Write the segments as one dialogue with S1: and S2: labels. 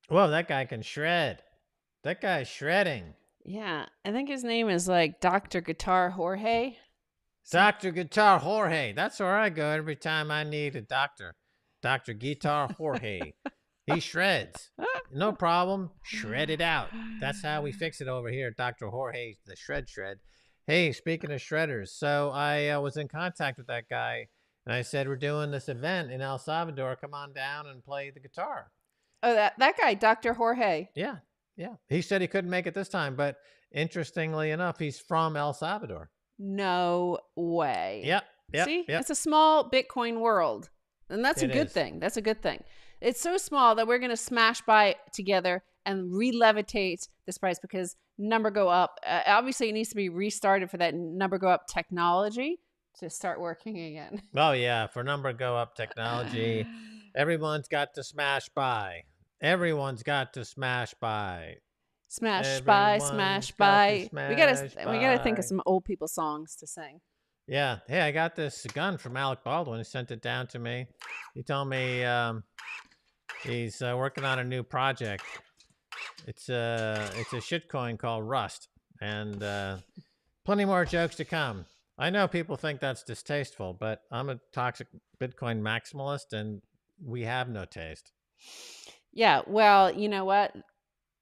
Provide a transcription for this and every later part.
S1: Whoa, that guy can shred. That guy's shredding.
S2: Yeah, I think his name is like Dr. Guitar Jorge. So,
S1: Dr. Guitar Jorge. That's where I go every time I need a doctor. Dr. Guitar Jorge. He shreds. No problem. Shred it out. That's how we fix it over here, Dr. Jorge, the shred. Hey, speaking of shredders, so I was in contact with that guy and I said, we're doing this event in El Salvador. Come on down and play the guitar.
S2: oh, that guy, Dr. Jorge.
S1: Yeah, yeah. He said he couldn't make it this time, but interestingly enough, he's from El Salvador.
S2: No way.
S1: Yep, yep,
S2: See,
S1: yep.
S2: it's a small Bitcoin world. And that's a
S1: It
S2: good
S1: is.
S2: thing. That's a good thing. It's so small that we're going to smash by together and re-levitate this price because number go up. Obviously, it needs to be restarted for that number go up technology to start working again.
S1: Oh yeah, for number go up technology, everyone's got to smash by. Everyone's got to smash by.
S2: Smash by,
S1: Everyone's
S2: smash
S1: got to
S2: by.
S1: smash
S2: We gotta think of
S1: by.
S2: some old people songs to sing.
S1: Yeah. Hey, I got this gun from Alec Baldwin. He sent it down to me. He told me he's working on a new project. It's a shitcoin called Rust, and plenty more jokes to come. I know people think that's distasteful, but I'm a toxic Bitcoin maximalist, and we have no taste.
S2: Yeah, well, you know what?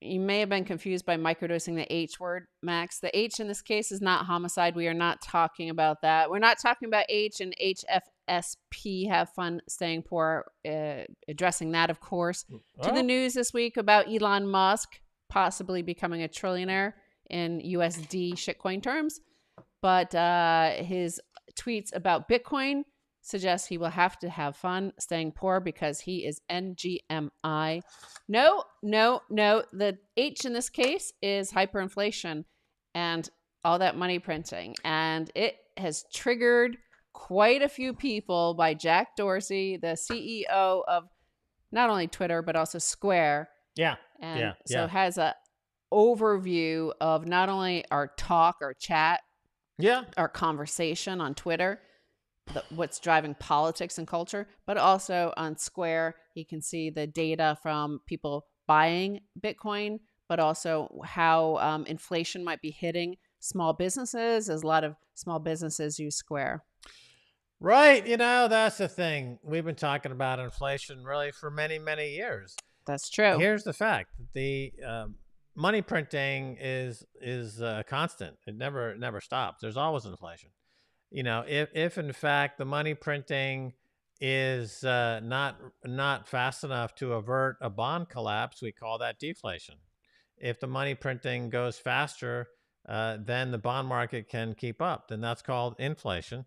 S2: You may have been confused by microdosing the H word, Max. The H in this case is not homicide. We are not talking about that. We're not talking about H and HFSP. Have fun staying poor. Addressing that, of course. To the
S1: Oh,
S2: news this week about Elon Musk possibly becoming a trillionaire in USD shitcoin terms. But his tweets about Bitcoin suggest he will have to have fun staying poor because he is NGMI. No, no, no. The H in this case is hyperinflation and all that money printing. And it has triggered quite a few people by Jack Dorsey, the CEO of not only Twitter, but also Square.
S1: yeah,
S2: And
S1: yeah,
S2: so
S1: yeah,
S2: has a overview of not only our talk, our chat,
S1: yeah.
S2: our conversation on Twitter, what's driving politics and culture, but also on Square, you can see the data from people buying Bitcoin, but also how inflation might be hitting small businesses, as a lot of small businesses use Square.
S1: Right. That's the thing. We've been talking about inflation really for many, many years.
S2: That's true.
S1: Here's the fact: the money printing is constant. It never stops. There's always inflation. If in fact the money printing is not fast enough to avert a bond collapse, we call that deflation. If the money printing goes faster than the bond market can keep up, then that's called inflation.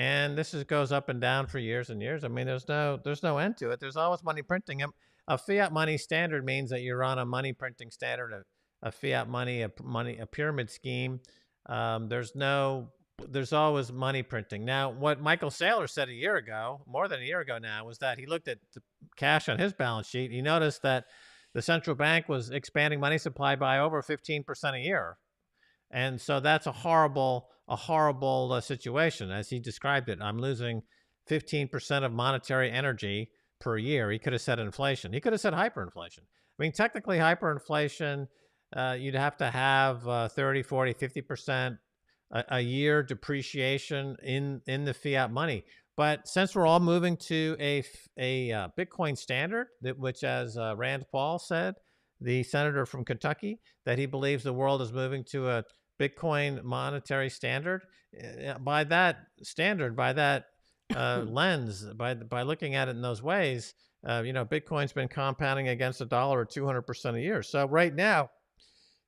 S1: And this goes up and down for years and years. I mean, there's no end to it. There's always money printing. A fiat money standard means that you're on a money printing standard, a fiat money, a pyramid scheme. There's always money printing. Now, what Michael Saylor said a year ago, more than a year ago now, was that he looked at the cash on his balance sheet. He noticed that the central bank was expanding money supply by over 15% a year. And so that's a horrible situation, as he described it. I'm losing 15% of monetary energy per year. He could have said inflation. He could have said hyperinflation. I mean, technically, hyperinflation, you'd have to have 30, 40, 50% a year depreciation in the fiat money. But since we're all moving to a Bitcoin standard, which, as Rand Paul said, the senator from Kentucky, that he believes the world is moving to a Bitcoin monetary standard. By that standard, by that lens, by looking at it in those ways, Bitcoin's been compounding against a dollar at 200% a year. So right now,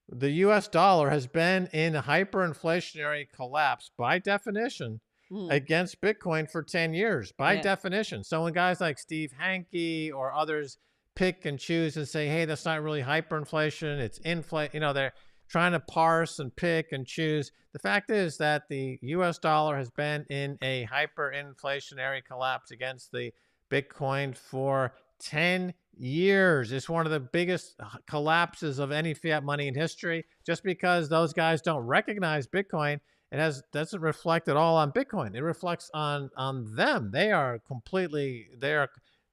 S1: the U.S. dollar has been in a hyperinflationary collapse by definition
S2: Mm,
S1: against Bitcoin for 10 years, by
S2: yeah.
S1: definition. So when guys like Steve Hanke or others pick and choose and say, hey, that's not really hyperinflation, it's inflation, they're trying to parse and pick and choose. The fact is that the US dollar has been in a hyperinflationary collapse against the Bitcoin for 10 years. It's one of the biggest collapses of any fiat money in history. Just because those guys don't recognize Bitcoin, doesn't reflect at all on Bitcoin. It reflects on them. They are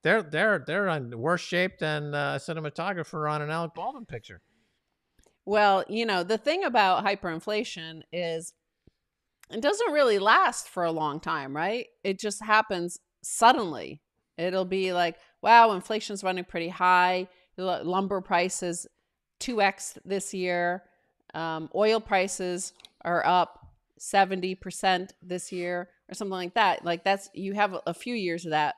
S1: they're in worse shape than a cinematographer on an Alec Baldwin picture.
S2: Well, the thing about hyperinflation is it doesn't really last for a long time, right? It just happens suddenly. It'll be like, wow, inflation's running pretty high. Lumber prices 2x this year. Oil prices are up 70% this year or something like that. Like you have a few years of that.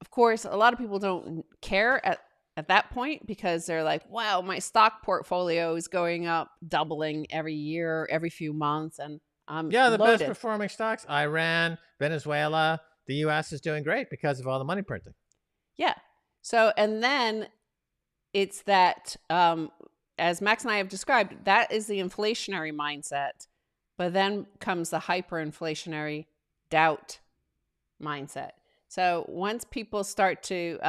S2: Of course, a lot of people don't care at that point because they're like, wow, my stock portfolio is going up, doubling every year, every few months. And I'm
S1: the
S2: loaded.
S1: best performing stocks, Iran, Venezuela, the U.S. is doing great because of all the money printing.
S2: Yeah. So, and then it's that, as Max and I have described, that is the inflationary mindset. But then comes the hyperinflationary doubt mindset. So once people start to,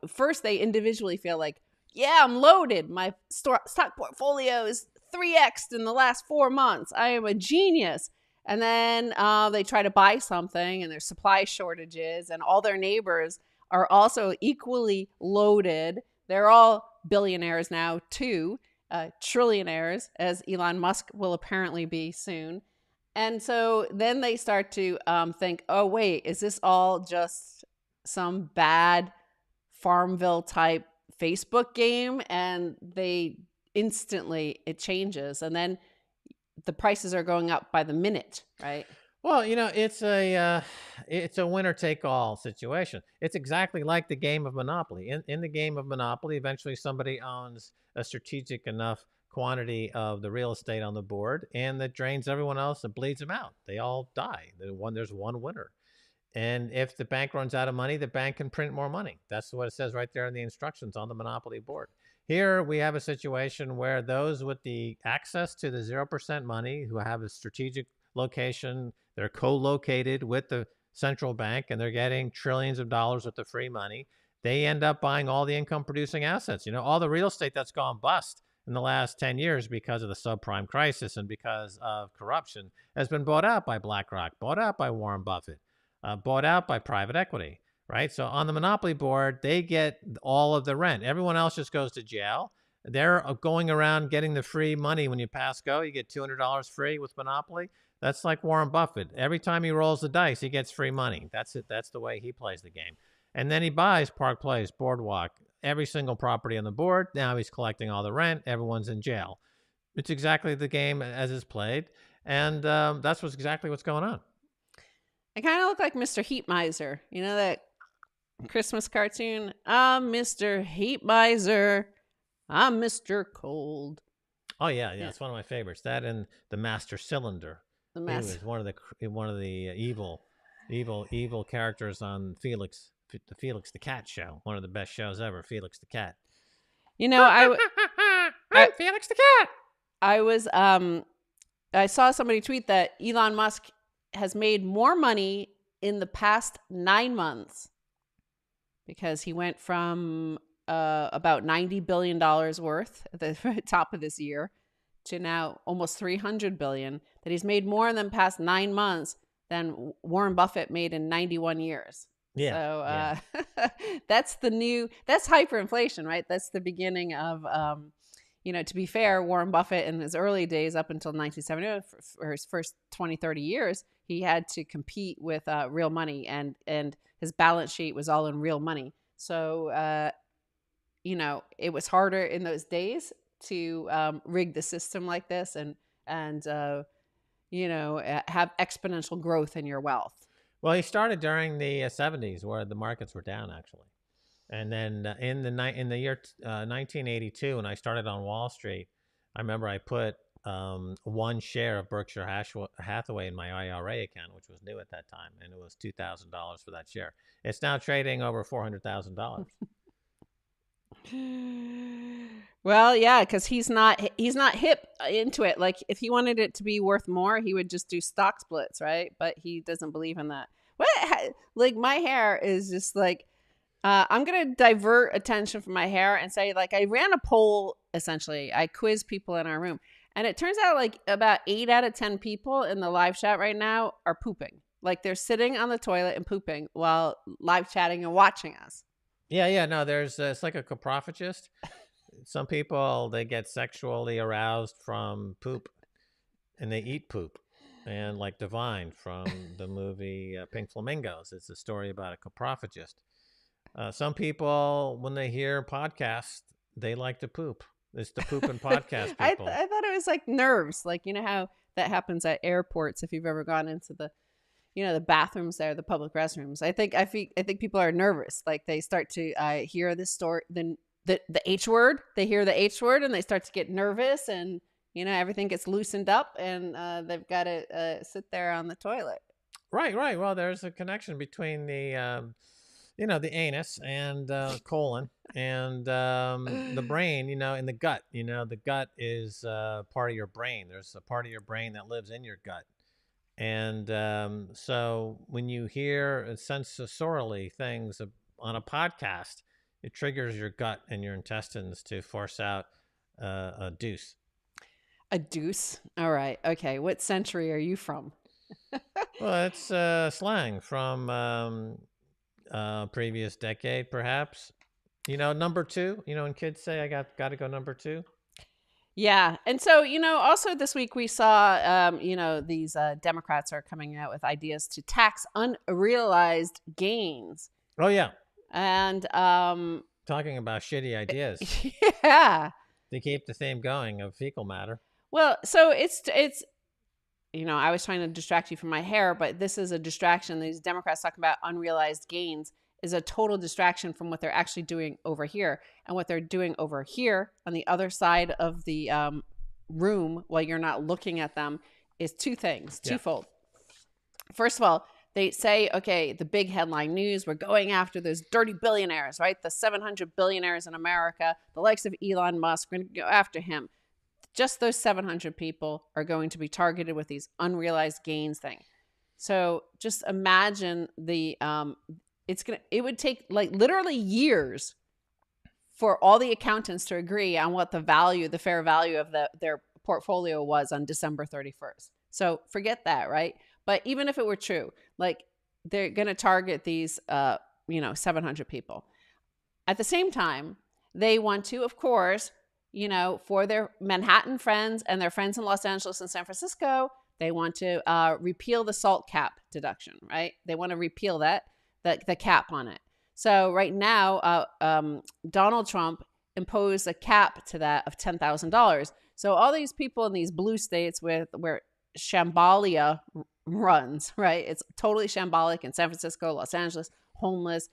S2: first they individually feel like, yeah, I'm loaded. My stock portfolio is 3x'd in the last 4 months. I am a genius. And then they try to buy something and there's supply shortages and all their neighbors are also equally loaded. They're all billionaires now too, trillionaires, as Elon Musk will apparently be soon. And so then they start to think, oh, wait, is this all just some bad Farmville type Facebook game? And they instantly, it changes. And then the prices are going up by the minute, right?
S1: Well, it's a winner take all situation. It's exactly like the game of Monopoly. In the game of Monopoly, eventually somebody owns a strategic enough quantity of the real estate on the board, and that drains everyone else and bleeds them out. They all die. There's one winner. And if the bank runs out of money, the bank can print more money. That's what it says right there in the instructions on the Monopoly board. Here we have a situation where those with the access to the 0% money who have a strategic location, they're co-located with the central bank and they're getting trillions of dollars worth of free money. They end up buying all the income producing assets. All the real estate that's gone bust in the last 10 years because of the subprime crisis and because of corruption has been bought out by BlackRock, bought out by Warren Buffett, bought out by private equity, right? So on the Monopoly board, they get all of the rent. Everyone else just goes to jail. They're going around getting the free money when you pass go. You get $200 free with Monopoly. That's like Warren Buffett. Every time he rolls the dice, he gets free money. That's it. That's the way he plays the game. And then he buys Park Place, Boardwalk, every single property on the board. Now he's collecting all the rent. Everyone's in jail. It's exactly the game as it's played. And that's exactly what's going on.
S2: I kind of look like Mr. Heat Miser. You know that Christmas cartoon? I'm Mr. Heat Miser. I'm Mr. Cold.
S1: Oh, yeah. It's one of my favorites. That and the Master Cylinder.
S2: The Master.
S1: He was one of the evil characters on Felix the Cat show. One of the best shows ever, Felix the Cat.
S2: I'm
S1: Felix the Cat.
S2: I saw somebody tweet that Elon Musk has made more money in the past 9 months because he went from about $90 billion worth at the top of this year to now almost $300 billion, that he's made more in the past 9 months than Warren Buffett made in 91 years.
S1: Yeah.
S2: So that's hyperinflation, right? That's the beginning of, to be fair, Warren Buffett in his early days up until 1970, for his first 20, 30 years, he had to compete with real money and his balance sheet was all in real money. So, it was harder in those days to rig the system like this and have exponential growth in your wealth.
S1: Well, he started during the 70s where the markets were down, actually. And then in the year 1982, when I started on Wall Street, I remember I put 1 share of Berkshire Hathaway in my IRA account, which was new at that time, and it was $2,000 for that share. It's now trading over $400,000.
S2: Well, yeah, because he's not hip into it. Like if he wanted it to be worth more, he would just do stock splits, right? But he doesn't believe in that. Like my hair is just like, I'm gonna divert attention from my hair and say, like, I ran a poll. Essentially, I quiz people in our room, and it turns out like about 8 out of 10 people in the live chat right now are pooping. Like they're sitting on the toilet and pooping while live chatting and watching us.
S1: Yeah. No, there's it's like a coprophagist. Some people, they get sexually aroused from poop, and they eat poop. And like Divine from the movie Pink Flamingos, it's a story about a coprophagist. Some people, when they hear podcasts, they like to poop. It's the poop and podcast people.
S2: I thought it was like nerves. Like, you know how that happens at airports if you've ever gone into the, you know, the bathrooms there, the public restrooms. I think people are nervous. Like they start to hear this story, then the H word. They hear the H word and they start to get nervous, and you know everything gets loosened up, and they've got to sit there on the toilet.
S1: Right. Well, there's a connection between the the anus and colon and the brain, and the gut. The gut is part of your brain. There's a part of your brain that lives in your gut. And so when you hear sensorily things on a podcast, it triggers your gut and your intestines to force out a deuce.
S2: A deuce? All right. Okay. What century are you from?
S1: Well, it's slang from previous decade, perhaps. Number two. When kids say, "I got to go number two."
S2: Yeah. And so, also this week we saw, these Democrats are coming out with ideas to tax unrealized gains.
S1: Oh, yeah.
S2: And
S1: talking about shitty ideas.
S2: Yeah.
S1: To keep the theme going of fecal matter.
S2: Well, so it's I was trying to distract you from my hair, but this is a distraction. These Democrats talking about unrealized gains is a total distraction from what they're actually doing over here. And what they're doing over here on the other side of the room while you're not looking at them is two things, twofold. First of all, they say, okay, the big headline news, we're going after those dirty billionaires, right? The 700 billionaires in America, the likes of Elon Musk, we're going to go after him. Just those 700 people are going to be targeted with these unrealized gains thing. So just imagine it would take like literally years for all the accountants to agree on what the fair value of their portfolio was on December 31st. So forget that, right? But even if it were true, like they're going to target these, 700 people. At the same time, they want to, of course, for their Manhattan friends and their friends in Los Angeles and San Francisco, they want to repeal the SALT cap deduction, right? They want to repeal the cap on it. So right now, Donald Trump imposed a cap to that of $10,000. So all these people in these blue states where Shambalia runs, right? It's totally shambolic in San Francisco, Los Angeles, homeless,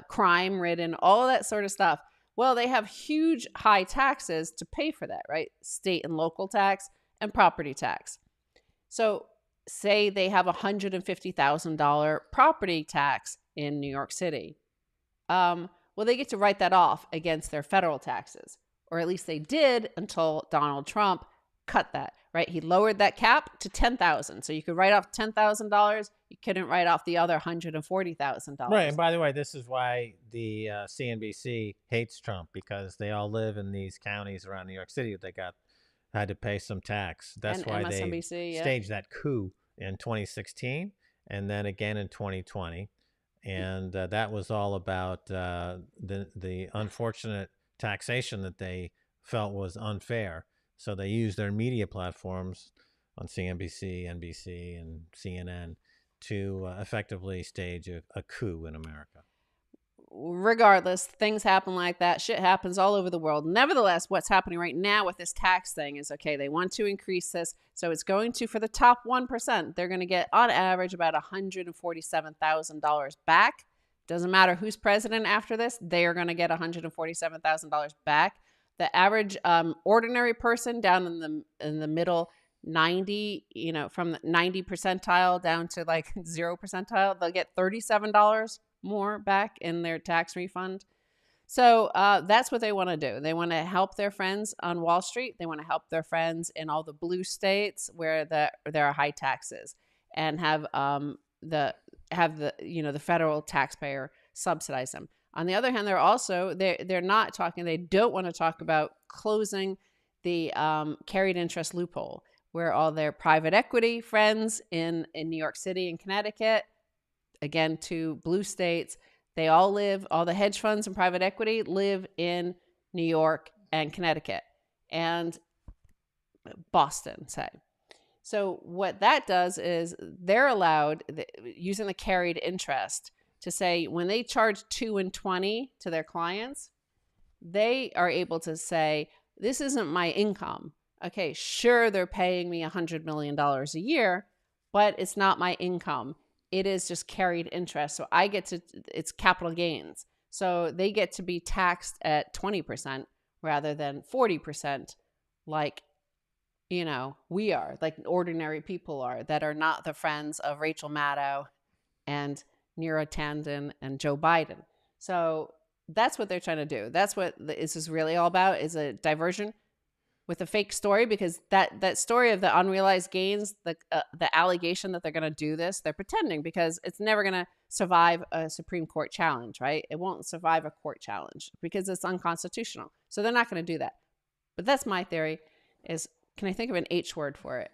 S2: crime-ridden, all of that sort of stuff. Well, they have huge high taxes to pay for that, right? State and local tax and property tax. So say they have a $150,000 property tax in New York City. Well, they get to write that off against their federal taxes, or at least they did until Donald Trump cut that, right? He lowered that cap to $10,000. So you could write off $10,000. You couldn't write off the other $140,000.
S1: Right. And by the way, this is why the CNBC hates Trump, because they all live in these counties around New York City. They had to pay some tax. That's
S2: and
S1: why
S2: MSNBC,
S1: they staged that coup in 2016 and then again in 2020. And that was all about the unfortunate taxation that they felt was unfair. So they used their media platforms on CNBC, NBC, and CNN to effectively stage a coup in America.
S2: Regardless, things happen like that. Shit happens all over the world. Nevertheless, what's happening right now with this tax thing is, okay, they want to increase this. So it's going to, for the top 1%, they're going to get on average about $147,000 back. Doesn't matter who's president after this, they are going to get $147,000 back. The average ordinary person down in the middle 90, from the 90 percentile down to like 0 percentile, they'll get $37 more back in their tax refund. So that's what they want to do. They want to help their friends on Wall Street. They want to help their friends in all the blue states where there are high taxes, and have the federal taxpayer subsidize them. On the other hand, they're not talking. They don't want to talk about closing the carried interest loophole, where all their private equity friends in New York City and Connecticut, again, 2 blue states, they all live, all the hedge funds and private equity live in New York and Connecticut and Boston, say. So what that does is they're allowed, using the carried interest, to say when they charge 2 and 20 to their clients, they are able to say, this isn't my income. Okay, sure, they're paying me $100 million a year, but it's not my income. It is just carried interest. So I get to, it's capital gains. So they get to be taxed at 20% rather than 40%, like, you know, we are, like ordinary people are, that are not the friends of Rachel Maddow and Neera Tanden and Joe Biden. So that's what they're trying to do. That's what this is really all about, is a diversion with a fake story, because that story of the unrealized gains, the allegation that they're going to do this, they're pretending, because it's never going to survive a Supreme Court challenge, right? It won't survive a court challenge because it's unconstitutional. So they're not going to do that. But that's my theory is, can I think of an H word for it?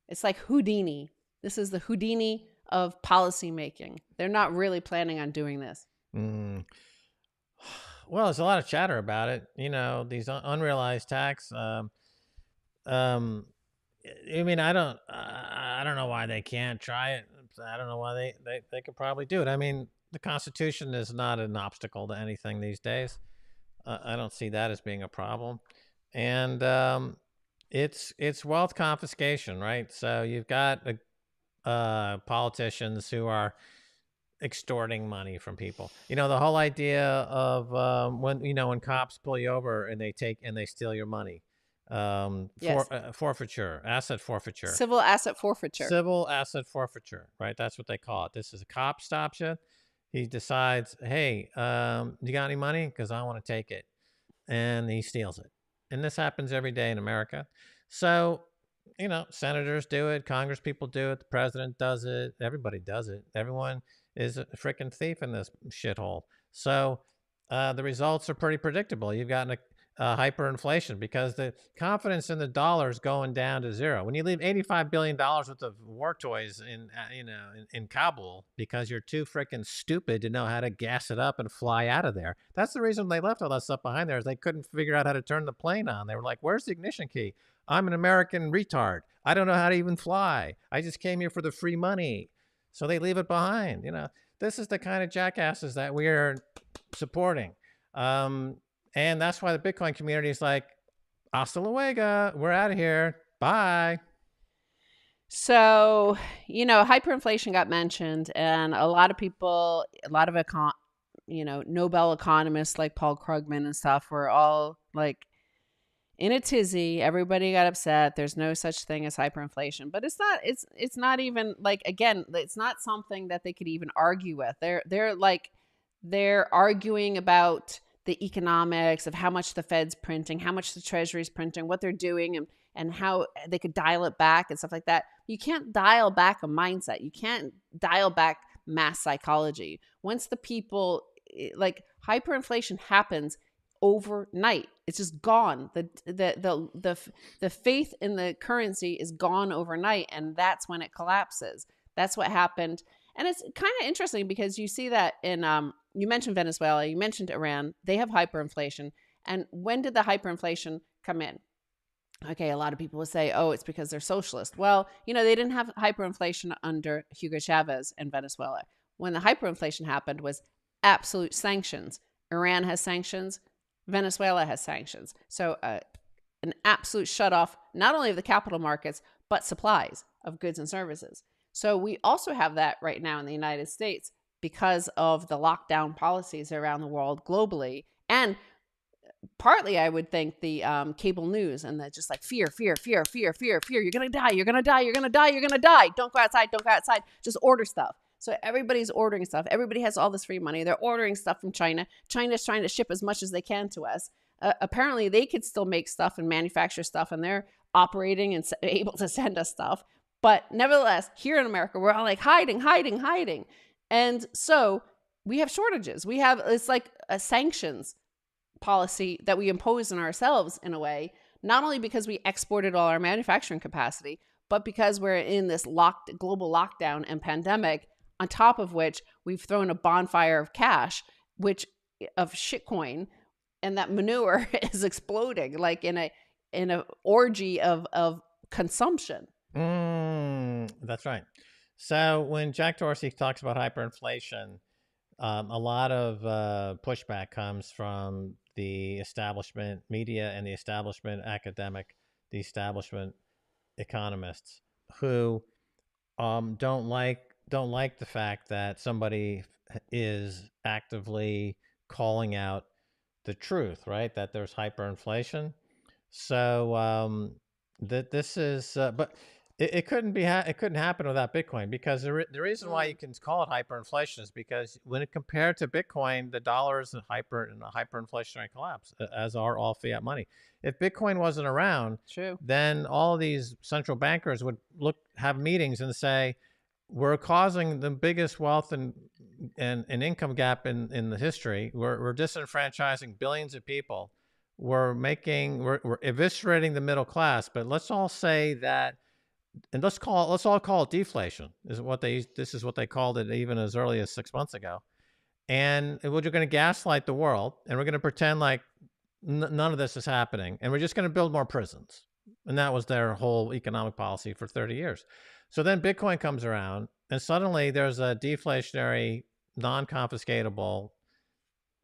S2: It's like Houdini. This is the Houdini of policy making. They're not really planning on doing this.
S1: Well, there's a lot of chatter about it. You know, these unrealized tax. I mean, I don't know why they can't try it. I don't know why they could probably do it. I mean, the Constitution is not an obstacle to anything these days. I don't see that as being a problem. And it's wealth confiscation, right? So you've got politicians who are extorting money from people. You know, the whole idea of when cops pull you over and they steal your money.
S2: Yes.
S1: Forfeiture, asset forfeiture.
S2: Civil asset forfeiture.
S1: Civil asset forfeiture, right? That's what they call it. This is a cop stops you. He decides, hey, you got any money? Because I want to take it. And he steals it. And this happens every day in America. So, you know, senators do it, Congress people do it, the president does it, everybody does it. Everyone is a freaking thief in this shithole. So the results are pretty predictable. You've gotten a hyperinflation because the confidence in the dollar is going down to zero. When you leave $85 billion worth of war toys in Kabul because you're too freaking stupid to know how to gas it up and fly out of there. That's the reason they left all that stuff behind there, is they couldn't figure out how to turn the plane on. They were like, where's the ignition key? I'm an American retard. I don't know how to even fly. I just came here for the free money. So they leave it behind. You know, this is the kind of jackasses that we are supporting. And that's why the Bitcoin community is like, hasta luego, we're out of here. Bye.
S2: So, you know, hyperinflation got mentioned, and a lot of people, Nobel economists like Paul Krugman and stuff were all like in a tizzy. Everybody got upset. There's no such thing as hyperinflation, but it's not even like, again, it's not something that they could even argue with. They're arguing about the economics of how much the Fed's printing, how much the Treasury's printing, what they're doing, and how they could dial it back and stuff like that. You can't dial back a mindset. You can't dial back mass psychology. Once the people, like, hyperinflation happens overnight, it's just gone. The faith in the currency is gone overnight, and that's when it collapses. That's what happened. And it's kind of interesting because you see that in, you mentioned Venezuela, you mentioned Iran, they have hyperinflation. And when did the hyperinflation come in? Okay, a lot of people will say, oh, it's because they're socialist. Well, you know, they didn't have hyperinflation under Hugo Chavez in Venezuela. When the hyperinflation happened was absolute sanctions. Iran has sanctions. Venezuela has sanctions. So an absolute shutoff, not only of the capital markets, but supplies of goods and services. So we also have that right now in the United States because of the lockdown policies around the world globally. And partly, I would think, the cable news and the just like fear. You're going to die. You're going to die. You're going to die. You're going to die. Don't go outside. Don't go outside. Just order stuff. So everybody's ordering stuff. Everybody has all this free money. They're ordering stuff from China. China's trying to ship as much as they can to us. Apparently, they could still make stuff and manufacture stuff, and they're operating and able to send us stuff. But nevertheless, here in America, we're all like hiding. And so we have shortages. It's like a sanctions policy that we impose on ourselves in a way, not only because we exported all our manufacturing capacity, but because we're in this global lockdown and pandemic, on top of which we've thrown a bonfire of cash, of shitcoin, and that manure is exploding like in a orgy of consumption.
S1: That's right. So when Jack Dorsey talks about hyperinflation, a lot of pushback comes from the establishment media and the establishment academic, the establishment economists, who don't like the fact that somebody is actively calling out the truth, right? That there's hyperinflation. So this is, but it couldn't be, it couldn't happen without Bitcoin, because the reason why you can call it hyperinflation is because when it compared to Bitcoin, the dollar is in a hyperinflationary collapse, as are all fiat money. If Bitcoin wasn't around,
S2: True.
S1: then all these central bankers would have meetings and say, we're causing the biggest wealth and income gap in the history. We're disenfranchising billions of people. We're eviscerating the middle class. But let's all say that, and let's all call it deflation. This is what they called it even as early as 6 months ago. And we're going to gaslight the world, and we're going to pretend like none of this is happening, and we're just going to build more prisons. And that was their whole economic policy for 30 years. So then Bitcoin comes around, and suddenly there's a deflationary, non-confiscatable,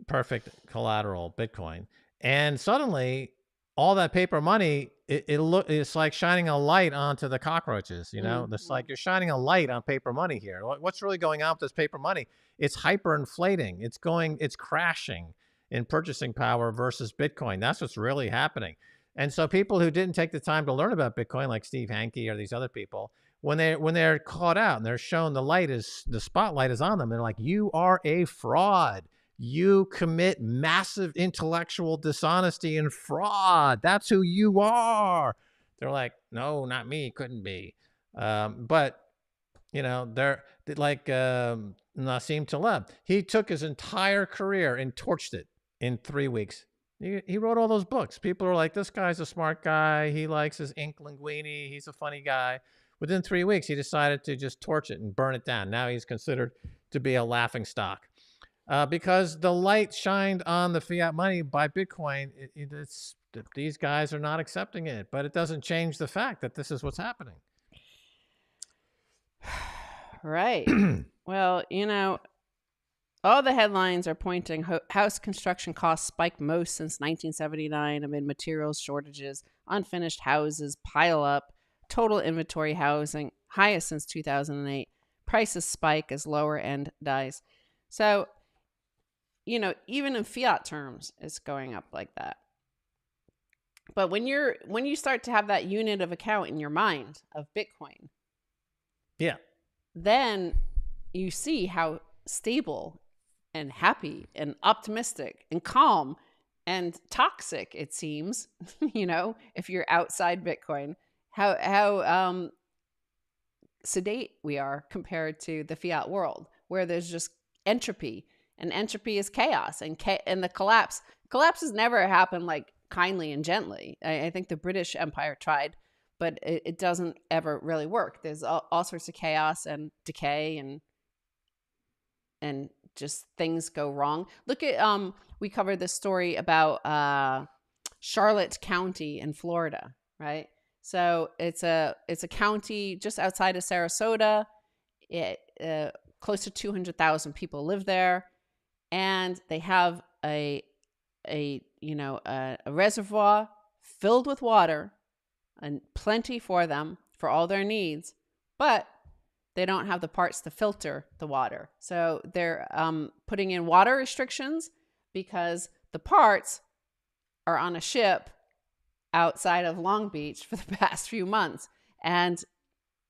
S1: perfect collateral Bitcoin. And suddenly all that paper money, it's like shining a light onto the cockroaches, you know? It's like you're shining a light on paper money here. What's really going on with this paper money? It's hyperinflating. It's crashing in purchasing power versus Bitcoin. That's what's really happening. And so people who didn't take the time to learn about Bitcoin, like Steve Hanke or these other people, when they're caught out and they're shown the spotlight is on them, they're like, you are a fraud. You commit massive intellectual dishonesty and fraud. That's who you are. They're like, no, not me. Couldn't be. But you know, they're like Nassim Taleb. He took his entire career and torched it in 3 weeks. He wrote all those books. People are like, this guy's a smart guy. He likes his ink linguini. He's a funny guy. Within 3 weeks, he decided to just torch it and burn it down. Now he's considered to be a laughing stock. Because the light shined on the fiat money by Bitcoin. These guys are not accepting it, but it doesn't change the fact that this is what's happening.
S2: Right. Well, you know, all the headlines are pointing house construction costs spiked most since 1979 amid materials shortages, unfinished houses pile up, total inventory housing highest since 2008, prices spike as lower end dies. So, you know, even in fiat terms, it's going up like that. But when you start to have that unit of account in your mind of Bitcoin,
S1: yeah, then
S2: you see how stable and happy and optimistic and calm and toxic it seems, you know, if you're outside Bitcoin, how sedate we are compared to the fiat world, where there's just entropy, and entropy is chaos, and the collapses never happen like kindly and gently. I think the British Empire tried, but it doesn't ever really work. There's all sorts of chaos and decay, and just things go wrong. Look at we covered this story about Charlotte County in Florida, right? So it's a county just outside of Sarasota. Close to 200,000 people live there, and they have a reservoir filled with water and plenty for them for all their needs, but they don't have the parts to filter the water. So they're putting in water restrictions because the parts are on a ship outside of Long Beach for the past few months. And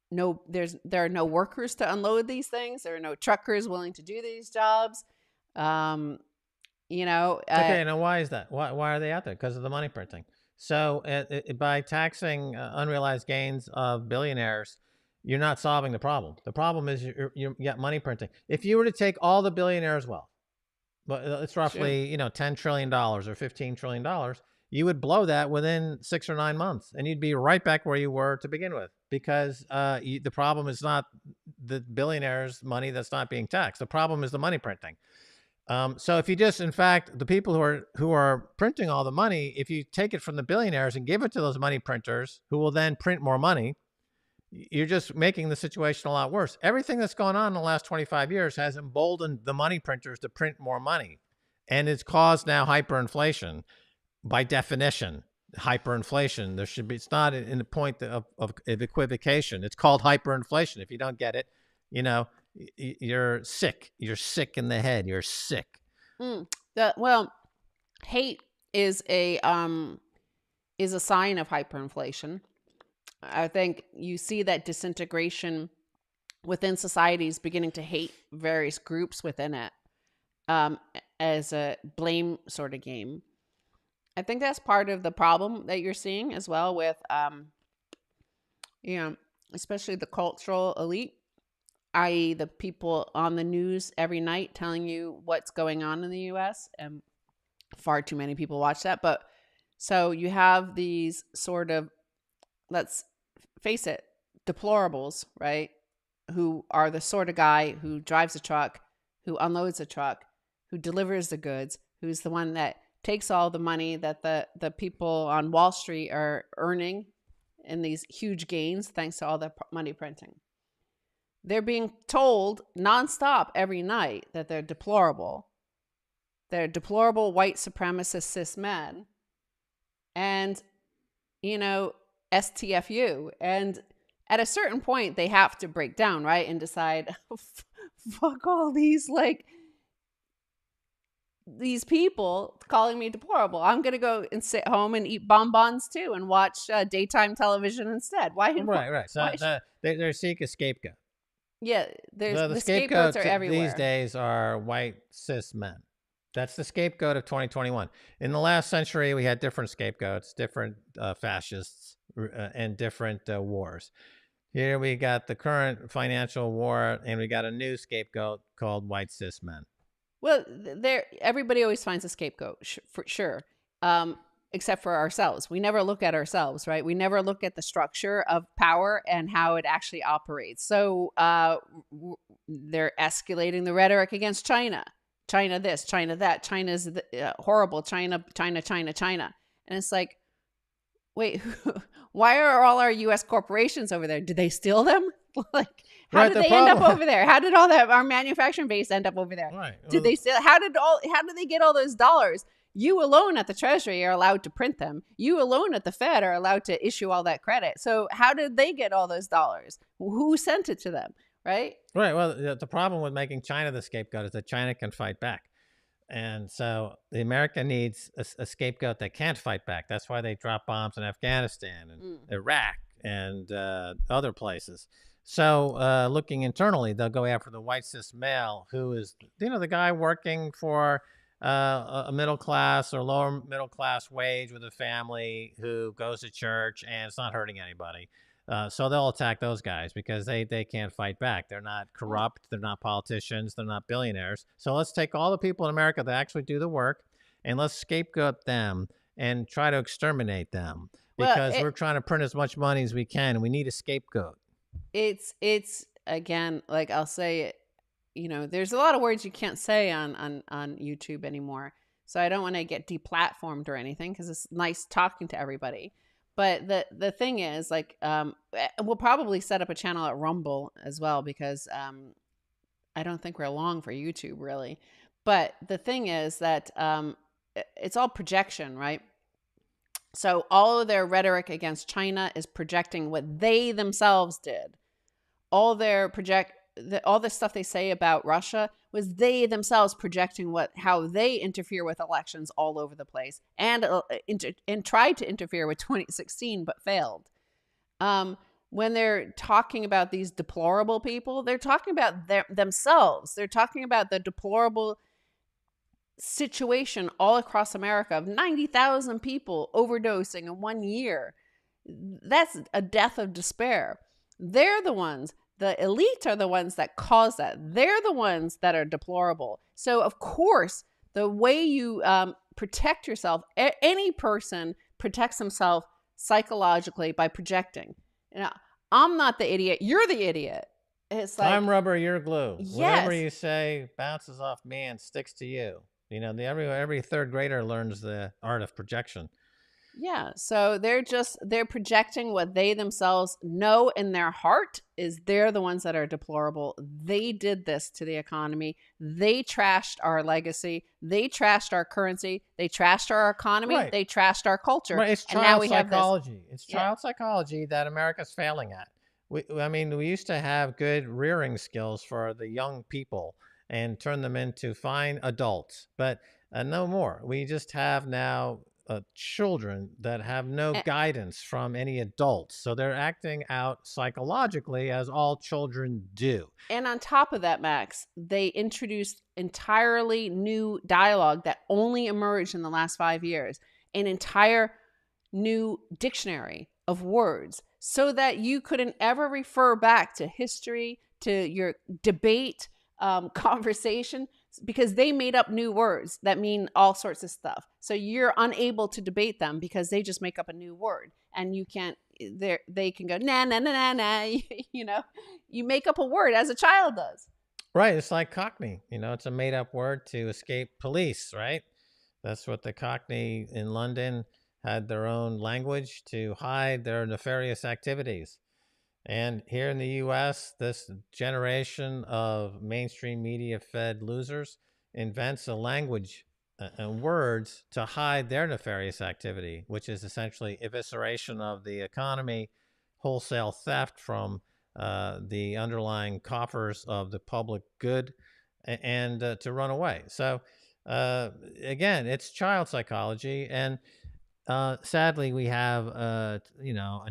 S2: there are no workers to unload these things. There are no truckers willing to do these jobs. Okay,
S1: now why is that? Why are they out there? Because of the money printing. So by taxing unrealized gains of billionaires, you're not solving the problem. The problem is you got money printing. If you were to take all the billionaires' wealth, but it's roughly $10 trillion or $15 trillion, you would blow that within 6 or 9 months, and you'd be right back where you were to begin with, because the problem is not the billionaires' money that's not being taxed. The problem is the money printing. So if you just, in fact, the people who are printing all the money, if you take it from the billionaires and give it to those money printers, who will then print more money, you're just making the situation a lot worse. Everything that's gone on in the last 25 years has emboldened the money printers to print more money, and it's caused now hyperinflation. By definition, hyperinflation. There should be. It's not in the point of equivocation. It's called hyperinflation. If you don't get it, you're sick. You're sick in the head. You're sick.
S2: Well, hate is a sign of hyperinflation. I think you see that disintegration within societies beginning to hate various groups within it, as a blame sort of game. I think that's part of the problem that you're seeing as well with, especially the cultural elite, i.e. the people on the news every night telling you what's going on in the U.S. And far too many people watch that. But so you have these sort of, let's face it, deplorables, right? Who are the sort of guy who drives a truck, who unloads a truck, who delivers the goods, who's the one that takes all the money that the people on Wall Street are earning in these huge gains thanks to all the money printing. They're being told nonstop every night that they're deplorable. They're deplorable white supremacist cis men. And, STFU. And at a certain point, they have to break down, right? And decide, fuck all these people calling me deplorable. I'm going to go and sit home and eat bonbons too and watch daytime television instead. Why?
S1: Right. So they seek a scapegoat.
S2: Yeah, the scapegoats are everywhere.
S1: These days are white cis men. That's the scapegoat of 2021. In the last century, we had different scapegoats, different fascists, and different wars. Here we got the current financial war, and we got a new scapegoat called white cis men.
S2: Well, everybody always finds a scapegoat, for sure, except for ourselves. We never look at ourselves, right? We never look at the structure of power and how it actually operates. So they're escalating the rhetoric against China. China this, China that, China's horrible, China. And it's like, wait, why are all our U.S. corporations over there? Did they steal them? How did they end up over there? How did all that our manufacturing base end up over there?
S1: Right.
S2: Did they steal? How did they get all those dollars? You alone at the Treasury are allowed to print them. You alone at the Fed are allowed to issue all that credit. So how did they get all those dollars? Who sent it to them? Right.
S1: Well, the problem with making China the scapegoat is that China can fight back. And so America needs a scapegoat that can't fight back. That's why they drop bombs in Afghanistan and Iraq and other places. So looking internally, they'll go after the white cis male who is, the guy working for a middle class or lower middle class wage with a family who goes to church and it's not hurting anybody. So they'll attack those guys because they can't fight back. They're not corrupt. They're not politicians. They're not billionaires. So let's take all the people in America that actually do the work and let's scapegoat them and try to exterminate them because we're trying to print as much money as we can. And we need a scapegoat.
S2: It's again, like I'll say it, there's a lot of words you can't say on YouTube anymore. So I don't want to get deplatformed or anything because it's nice talking to everybody. But the thing is, we'll probably set up a channel at Rumble as well because I don't think we're long for YouTube really. But the thing is that it's all projection, right? So all of their rhetoric against China is projecting what they themselves did. All the stuff they say about Russia was they themselves projecting how they interfere with elections all over the place and tried to interfere with 2016 but failed. When they're talking about these deplorable people, they're talking about themselves. They're talking about the deplorable situation all across America of 90,000 people overdosing in 1 year. That's a death of despair. They're the ones, the elite are the ones that cause that. They're the ones that are deplorable. So of course, the way you protect yourself. Any person protects himself psychologically by projecting. You know, I'm not the idiot. You're the idiot. It's like,
S1: I'm rubber, you're glue. Whatever
S2: yes.
S1: you say bounces off me and sticks to you. You know, every third grader learns the art of projection.
S2: Yeah. So they're projecting what they themselves know in their heart is they're the ones that are deplorable. They did this to the economy. They trashed our legacy. They trashed our currency. They trashed our economy.
S1: Right.
S2: They trashed our culture.
S1: Right. It's
S2: And now
S1: child
S2: we have this.
S1: psychology. It's
S2: Yeah.
S1: child psychology that America's failing at. I mean, we used to have good rearing skills for the young people and turn them into fine adults, but no more. We just have now children that have no
S2: A-
S1: guidance from any adults. So they're acting out psychologically as all children do.
S2: And on top of that, Max, they introduced entirely new dialogue that only emerged in the last 5 years, an entire new dictionary of words so that you couldn't ever refer back to history, to your debate conversation, because they made up new words that mean all sorts of stuff. So you're unable to debate them because they just make up a new word and you can't, they can go, nah, nah, nah, nah, nah. You know, you make up a word as a child does.
S1: Right. It's like Cockney. You know, it's a made up word to escape police, right? That's what the Cockney in London had their own language to hide their nefarious activities. And here in the US, this generation of mainstream media fed losers invents a language and words to hide their nefarious activity, which is essentially evisceration of the economy, wholesale theft from the underlying coffers of the public good, and to run away. So, again, it's child psychology. And sadly, we have a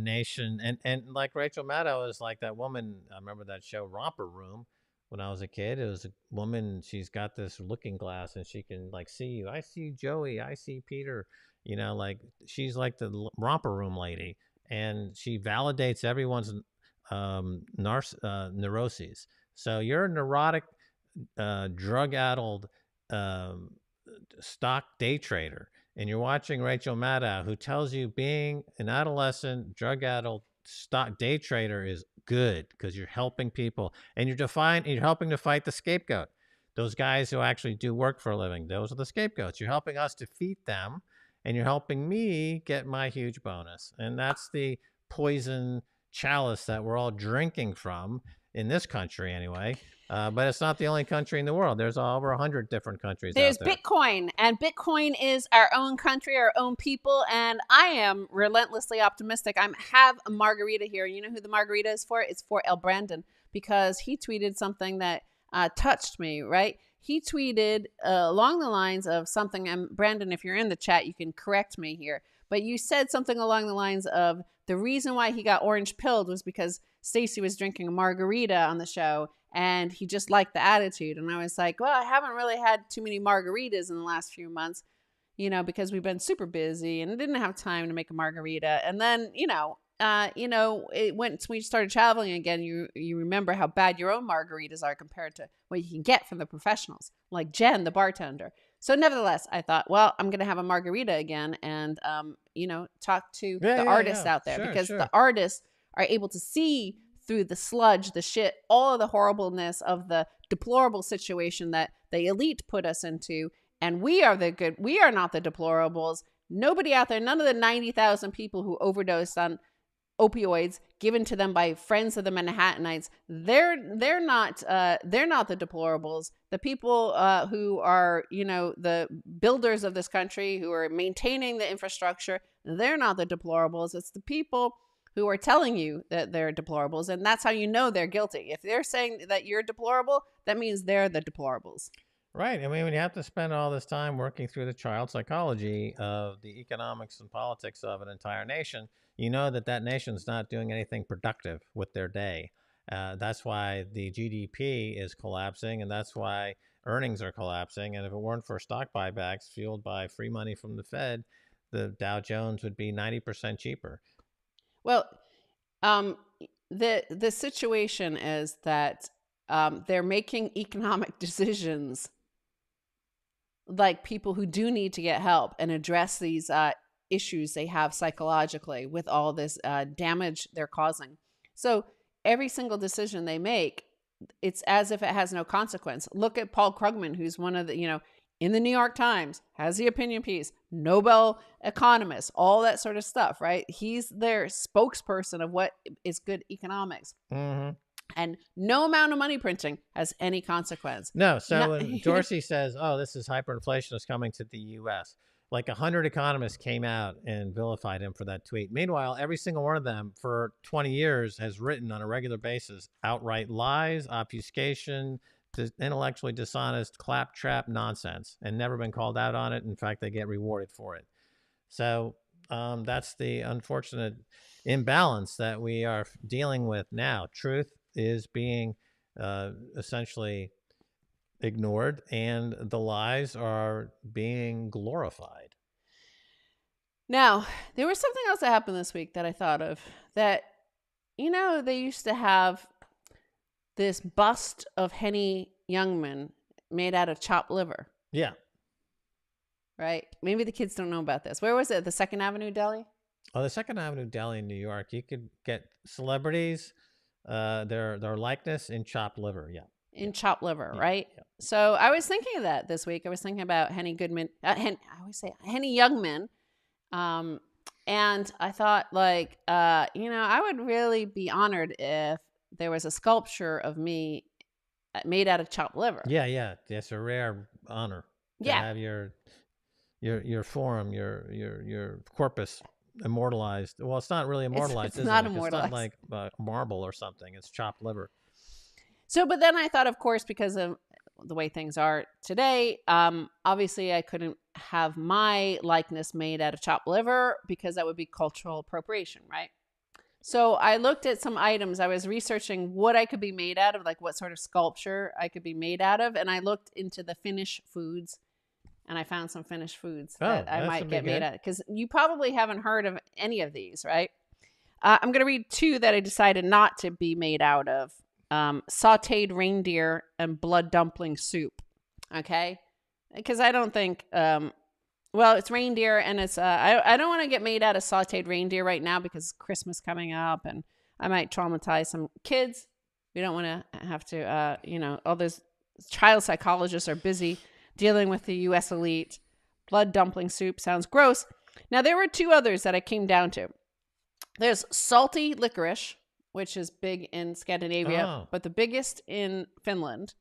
S1: nation, and like Rachel Maddow is like that woman. I remember that show Romper Room when I was a kid. It was a woman. She's got this looking glass, and she can like see you. I see Joey. I see Peter. You know, like she's like the Romper Room lady, and she validates everyone's neuroses. So you're a neurotic, drug-addled um, stock day trader, and you're watching Rachel Maddow, who tells you being an adolescent, drug-addled stock day trader is good because you're helping people and you're helping to fight the scapegoat. Those guys who actually do work for a living, those are the scapegoats. You're helping us defeat them, and you're helping me get my huge bonus. And that's the poison chalice that we're all drinking from in this country, anyway. But it's not the only country in the world. There's over 100 different countries out
S2: There's
S1: there.
S2: Bitcoin, and Bitcoin is our own country, our own people, and I am relentlessly optimistic. I have a margarita here. You know who the margarita is for? It's for El Brandon, because he tweeted something that touched me, right? He tweeted along the lines of something, and Brandon, if you're in the chat, you can correct me here, but you said something along the lines of the reason why he got orange pilled was because Stacy was drinking a margarita on the show, and he just liked the attitude. And I was like, well, I haven't really had too many margaritas in the last few months, you know, because we've been super busy and didn't have time to make a margarita. And then, once we started traveling again, you remember how bad your own margaritas are compared to what you can get from the professionals, like Jen, the bartender. So nevertheless, I thought, well, I'm going to have a margarita again and, talk to the artists out there, because the artists are able to see through the sludge, the shit, all of the horribleness of the deplorable situation that the elite put us into. And we are the good. We are not the deplorables. Nobody out there, none of the 90,000 people who overdosed on opioids given to them by friends of the Manhattanites, they're not the deplorables. The people who are, the builders of this country, who are maintaining the infrastructure, they're not the deplorables. It's the people who are telling you that they're deplorables, and that's how you know they're guilty. If they're saying that you're deplorable, that means they're the deplorables.
S1: Right. I mean, when you have to spend all this time working through the child psychology of the economics and politics of an entire nation, you know that nation's not doing anything productive with their day. That's why the GDP is collapsing, and that's why earnings are collapsing. And if it weren't for stock buybacks fueled by free money from the Fed, the Dow Jones would be 90% cheaper.
S2: Well, the situation is that they're making economic decisions like people who do need to get help and address these issues they have psychologically with all this damage they're causing. So every single decision they make, it's as if it has no consequence. Look at Paul Krugman, who's one of the, in the New York Times, has the opinion piece, Nobel economist, all that sort of stuff, right? He's their spokesperson of what is good economics.
S1: Mm-hmm.
S2: And no amount of money printing has any consequence.
S1: No. So when Dorsey says, oh, this is hyperinflation is coming to the U.S., like 100 economists came out and vilified him for that tweet. Meanwhile, every single one of them for 20 years has written on a regular basis outright lies, obfuscation, intellectually dishonest, claptrap nonsense, and never been called out on it. In fact, they get rewarded for it. So that's the unfortunate imbalance that we are dealing with now. Truth is being essentially ignored, and the lies are being glorified.
S2: Now, there was something else that happened this week that I thought of that, they used to have this bust of Henny Youngman made out of chopped liver.
S1: Yeah.
S2: Right? Maybe the kids don't know about this. Where was it? The 2nd Avenue Deli?
S1: Oh, the 2nd Avenue Deli in New York. You could get celebrities, their likeness in chopped liver. Yeah.
S2: In chopped liver,
S1: Yeah.
S2: right?
S1: Yeah.
S2: So I was thinking of that this week. I was thinking about Henny Goodman. I always say Henny Youngman. And I thought, I would really be honored if there was a sculpture of me made out of chopped liver.
S1: Yeah. It's a rare honor to have your forum, your corpus immortalized. Well, it's not really immortalized.
S2: It's not
S1: it?
S2: immortalized.
S1: It's not like marble or something. It's chopped liver.
S2: So, but then I thought, of course, because of the way things are today, obviously I couldn't have my likeness made out of chopped liver because that would be cultural appropriation, right? So I looked at some items. I was researching what I could be made out of, like what sort of sculpture I could be made out of. And I looked into the Finnish foods, and I found some Finnish foods that I might get made out of. Because you probably haven't heard of any of these, right? I'm going to read 2 that I decided not to be made out of. Sauteed reindeer and blood dumpling soup. Okay? Because I don't think... it's reindeer, and it's I don't want to get made out of sauteed reindeer right now because Christmas coming up, and I might traumatize some kids. We don't want to have to, all those child psychologists are busy dealing with the U.S. elite. Blood dumpling soup sounds gross. Now, there were 2 others that I came down to. There's salty licorice, which is big in Scandinavia, but the biggest in Finland,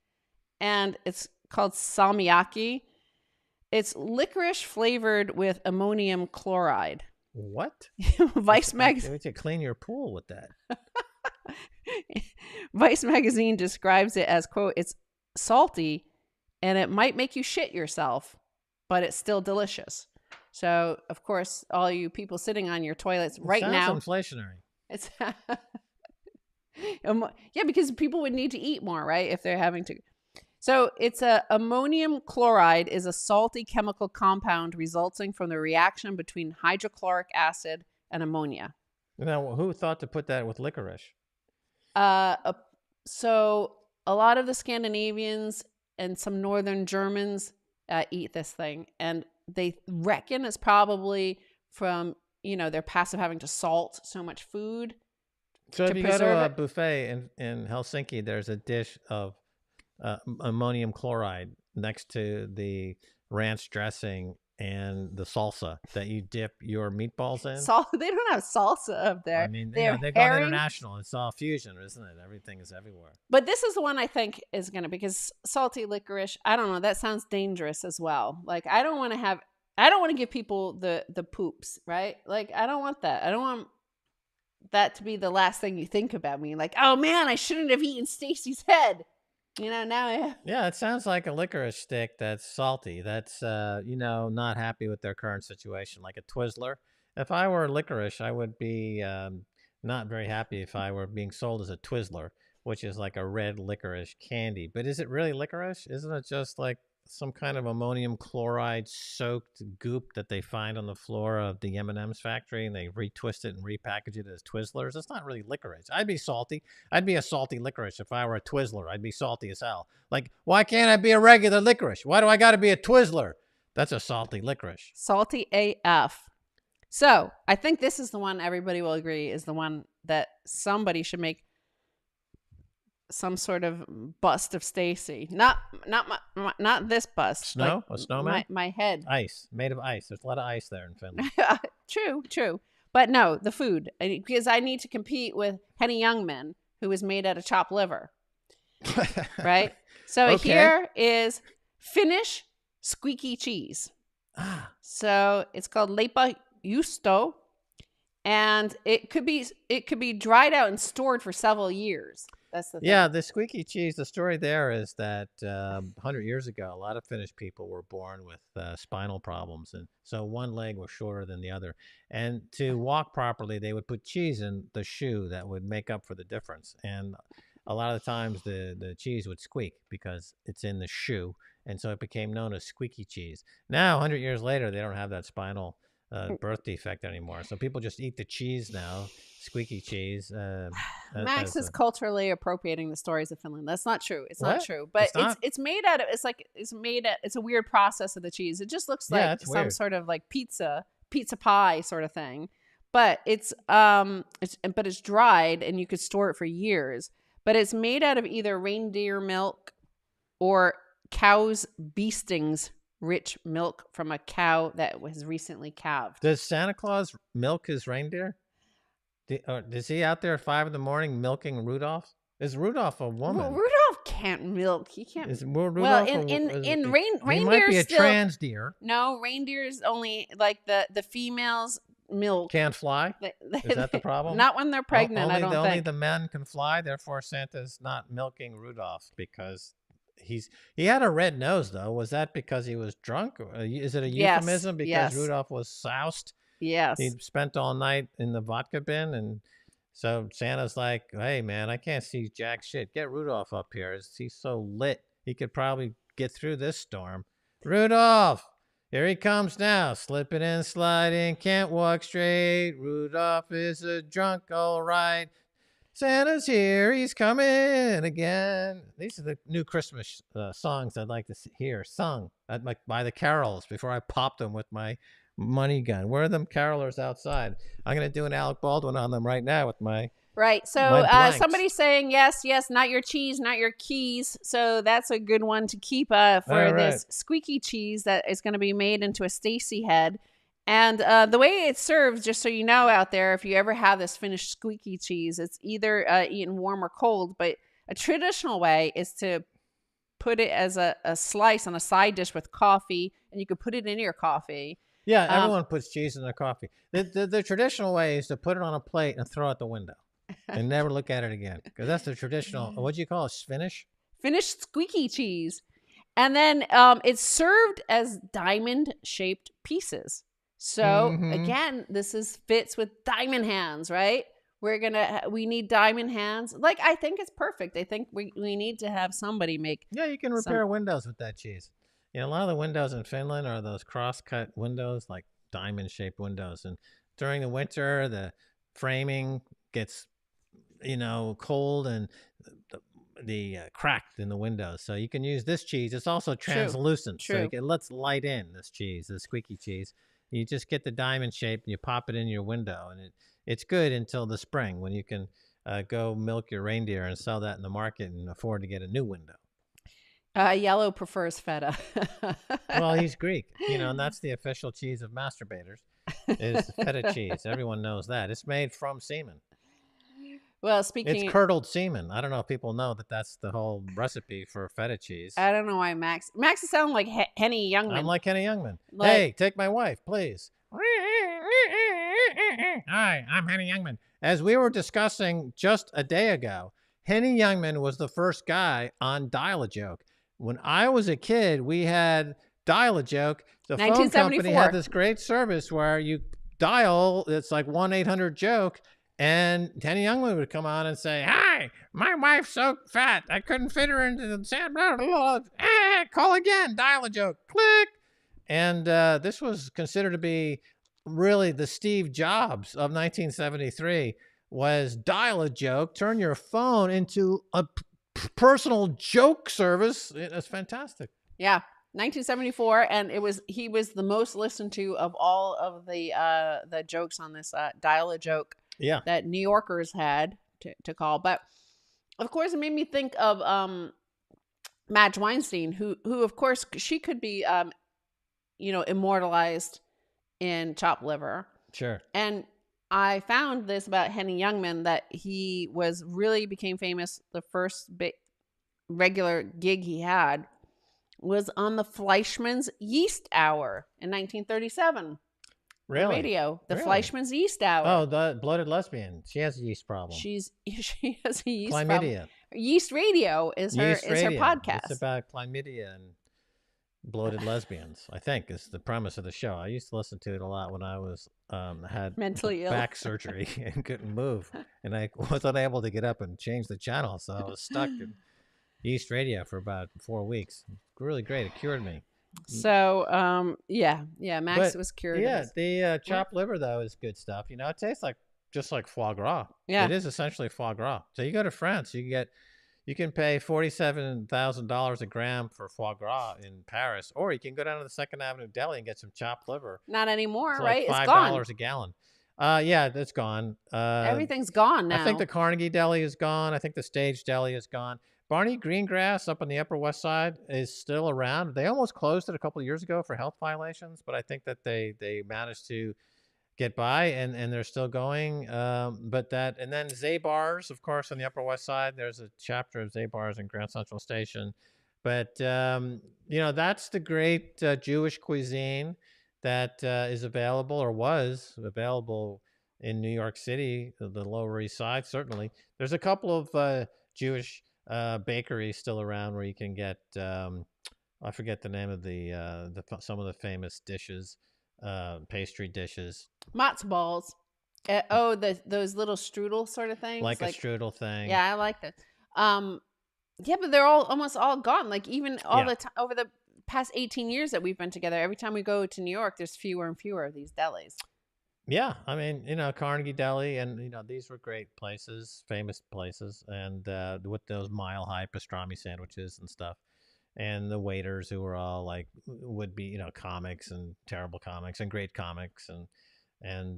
S2: and it's called salmiakki. It's licorice flavored with ammonium chloride.
S1: What?
S2: Vice magazine.
S1: You need to clean your pool with that.
S2: Vice magazine describes it as, quote, it's salty and it might make you shit yourself, but it's still delicious. So, of course, all you people sitting on your toilets right now.
S1: Sounds inflationary.
S2: It's because people would need to eat more, right? If they're having to. So it's ammonium chloride is a salty chemical compound resulting from the reaction between hydrochloric acid and ammonia.
S1: Now, who thought to put that with licorice?
S2: So a lot of the Scandinavians and some northern Germans eat this thing, and they reckon it's probably from their past of having to salt so much food.
S1: So if you go to a buffet in Helsinki, there's a dish of ammonium chloride next to the ranch dressing and the salsa that you dip your meatballs in.
S2: They don't have salsa up there.
S1: I mean, they've gone international. It's all fusion, isn't it? Everything is everywhere.
S2: But this is the one I think is going to, because salty licorice, I don't know, that sounds dangerous as well. Like, I don't want to give people the poops, right? Like, I don't want that. I don't want that to be the last thing you think about me. Like, oh man, I shouldn't have eaten Stacy's head. Now I have.
S1: Yeah, it sounds like a licorice stick that's salty. That's, not happy with their current situation, like a Twizzler. If I were licorice, I would be not very happy if I were being sold as a Twizzler, which is like a red licorice candy. But is it really licorice? Isn't it just like some kind of ammonium chloride soaked goop that they find on the floor of the M&M's factory, and they retwist it and repackage it as Twizzlers. It's not really licorice. I'd be salty. I'd be a salty licorice if I were a Twizzler. I'd be salty as hell. Like, why can't I be a regular licorice? Why do I got to be a Twizzler? That's a salty licorice.
S2: Salty AF. So I think this is the one everybody will agree is the one that somebody should make some sort of bust of Stacy. Not this bust.
S1: Snow?
S2: Like
S1: A snowman?
S2: my head.
S1: Ice. Made of ice. There's a lot of ice there in Finland.
S2: True. But no, the food. Because I need to compete with Henny Youngman, who is made out of chopped liver. Right? So
S1: Okay.
S2: here is Finnish squeaky cheese. So it's called Leipä Juusto, and it could be dried out and stored for several years. That's the thing.
S1: Yeah, the squeaky cheese. The story there is that 100 years ago, a lot of Finnish people were born with spinal problems, and so one leg was shorter than the other. And to walk properly, they would put cheese in the shoe that would make up for the difference. And a lot of the times, the cheese would squeak because it's in the shoe, and so it became known as squeaky cheese. Now, 100 years later, they don't have that spinal birth defect anymore, so people just eat the cheese now. Squeaky cheese.
S2: Max is culturally appropriating the stories of Finland. That's not true. It's not
S1: What?
S2: true. But
S1: It's not?
S2: it's made out of it's a weird process of the cheese. It just looks
S1: Yeah,
S2: like
S1: it's
S2: some
S1: weird.
S2: sort of like pizza pie sort of thing. But it's dried and you could store it for years. But it's made out of either reindeer milk or cow's beestings rich milk from a cow that was recently calved.
S1: Does Santa Claus milk his reindeer? Is he out there at 5 a.m. milking Rudolph? Is Rudolph a woman?
S2: Well, Rudolph can't milk. He can't.
S1: Is Rudolph
S2: Well,
S1: he
S2: reindeer
S1: might be a
S2: still,
S1: trans deer.
S2: No, reindeers only like the females milk.
S1: Can't fly. Is that the problem?
S2: Not when they're pregnant.
S1: Only,
S2: I don't
S1: only
S2: think.
S1: the men can fly. Therefore, Santa's not milking Rudolph because he had a red nose though. Was that because he was drunk? Is it a euphemism because
S2: yes.
S1: Rudolph was soused?
S2: Yes.
S1: He spent all night in the vodka bin, and so Santa's like, hey, man, I can't see jack shit. Get Rudolph up here. He's so lit. He could probably get through this storm. Rudolph, here he comes now. Slipping and sliding, can't walk straight. Rudolph is a drunk, all right. Santa's here. He's coming again. These are the new Christmas songs I'd like to hear sung by the carols before I pop them with my money gun. Where are them carolers outside? I'm going to do an Alec Baldwin on them right now with my
S2: right. So
S1: my blanks.
S2: somebody's saying yes, not your cheese, not your keys. So that's a good one to keep for this squeaky cheese that is going to be made into a Stacy head. And the way it's served, just so you know out there, if you ever have this Finnish squeaky cheese, it's either eaten warm or cold. But a traditional way is to put it as a slice on a side dish with coffee, and you could put it in your coffee.
S1: Yeah, everyone puts cheese in their coffee. The traditional way is to put it on a plate and throw it out the window and never look at it again, because that's the traditional. What do you call it? Finnish
S2: squeaky cheese. And then it's served as diamond-shaped pieces. So again, this fits with diamond hands, right? We need diamond hands. Like, I think it's perfect. I think we need to have somebody make.
S1: Yeah, you can repair windows with that cheese. You know, a lot of the windows in Finland are those cross-cut windows, like diamond-shaped windows. And during the winter, the framing gets, cold and the cracked in the windows. So you can use this cheese. It's also translucent.
S2: True.
S1: So it lets light in this cheese, the squeaky cheese. You just get the diamond shape and you pop it in your window. And it's good until the spring when you can go milk your reindeer and sell that in the market and afford to get a new window.
S2: Yellow prefers feta.
S1: Well, he's Greek, and that's the official cheese of masturbators is feta cheese. Everyone knows that. It's made from semen.
S2: Well,
S1: it's curdled semen. I don't know if people know that that's the whole recipe for feta cheese.
S2: I don't know why Max is sounding like Henny Youngman.
S1: I'm like Henny Youngman. Hey, take my wife, please. Hi, I'm Henny Youngman. As we were discussing just a day ago, Henny Youngman was the first guy on Dial-A-Joke. When I was a kid, we had Dial-A-Joke. The phone company had this great service where you dial, it's like 1-800-JOKE, And Henny Youngman would come on and say, "Hi, my wife's so fat I couldn't fit her into the sand. Blah, blah, blah. Call again, dial a joke, click." And this was considered to be really the Steve Jobs of 1973. Was dial a joke, turn your phone into a personal joke service. It's fantastic.
S2: Yeah. 1974, and he was the most listened to of all of the jokes on this dial a joke
S1: Yeah.
S2: that New Yorkers had to call. But of course, it made me think of Madge Weinstein, who of course she could be immortalized in chopped liver.
S1: Sure.
S2: And I found this about Henny Youngman, that he became famous. The first regular gig he had was on the Fleischmann's Yeast Hour in 1937.
S1: Really?
S2: Radio. The
S1: Really?
S2: Fleischmann's Yeast Hour.
S1: Oh, the bloated lesbian. She has a yeast problem.
S2: She has a yeast
S1: chlamydia.
S2: problem. Yeast Radio is her podcast.
S1: It's about chlamydia and bloated lesbians, I think, is the premise of the show. I used to listen to it a lot when I was had
S2: mentally ill,
S1: back surgery and couldn't move, and I was unable to get up and change the channel, so I was stuck in Yeast Radio for about 4 weeks. Really great. It cured me.
S2: So Max was cured.
S1: Yeah, the chopped liver though is good stuff. You know, it tastes just like foie gras.
S2: Yeah,
S1: it is essentially foie gras. So you go to France, you can pay $47,000 a gram for foie gras in Paris, or you can go down to the Second Avenue Deli and get some chopped liver.
S2: Not anymore,
S1: it's
S2: right?
S1: Like $5 a gallon. Yeah, it's gone.
S2: Everything's gone now.
S1: I think the Carnegie Deli is gone. I think the Stage Deli is gone. Barney Greengrass up on the Upper West Side is still around. They almost closed it a couple of years ago for health violations, but I think that they managed to get by and they're still going. And then Zabar's, of course, on the Upper West Side. There's a chapter of Zabar's in Grand Central Station. But, that's the great Jewish cuisine that is available or was available in New York City, the Lower East Side, certainly. There's a couple of Jewish bakeries still around where you can get I forget the name of some of the famous dishes, pastry dishes,
S2: matzo balls. Those little strudel sort of things,
S1: like a strudel thing.
S2: Yeah, I like that. But they're almost all gone. Like even the time over the past 18 years that we've been together, every time we go to New York, there's fewer and fewer of these delis.
S1: Yeah, I mean, Carnegie Deli, and these were great places, famous places, and with those mile-high pastrami sandwiches and stuff, and the waiters who were all like would be comics and terrible comics and great comics, and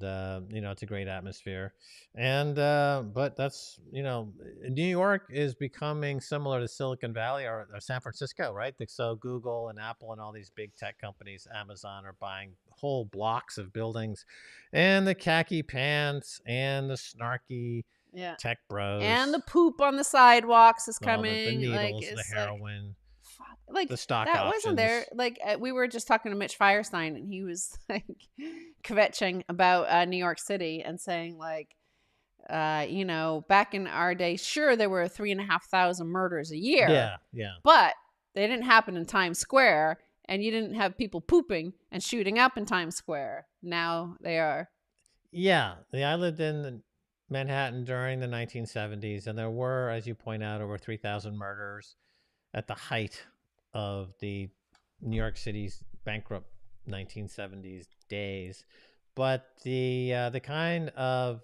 S1: it's a great atmosphere, and but that's New York is becoming similar to Silicon Valley or San Francisco, right? So Google and Apple and all these big tech companies, Amazon, are buying whole blocks of buildings, and the khaki pants and the snarky tech bros
S2: and the poop on the sidewalks is coming.
S1: The needles, the heroin.
S2: Like
S1: the stock
S2: that
S1: options.
S2: Wasn't there. Like we were just talking to Mitch Firestein, and he was like kvetching about New York City and saying like, back in our day, sure there were 3,500 murders a year.
S1: Yeah.
S2: But they didn't happen in Times Square, and you didn't have people pooping and shooting up in Times Square. Now they are.
S1: Yeah, I lived in Manhattan during the 1970s, and there were, as you point out, over 3,000 murders at the height of the New York City's bankrupt 1970s days. But the kind of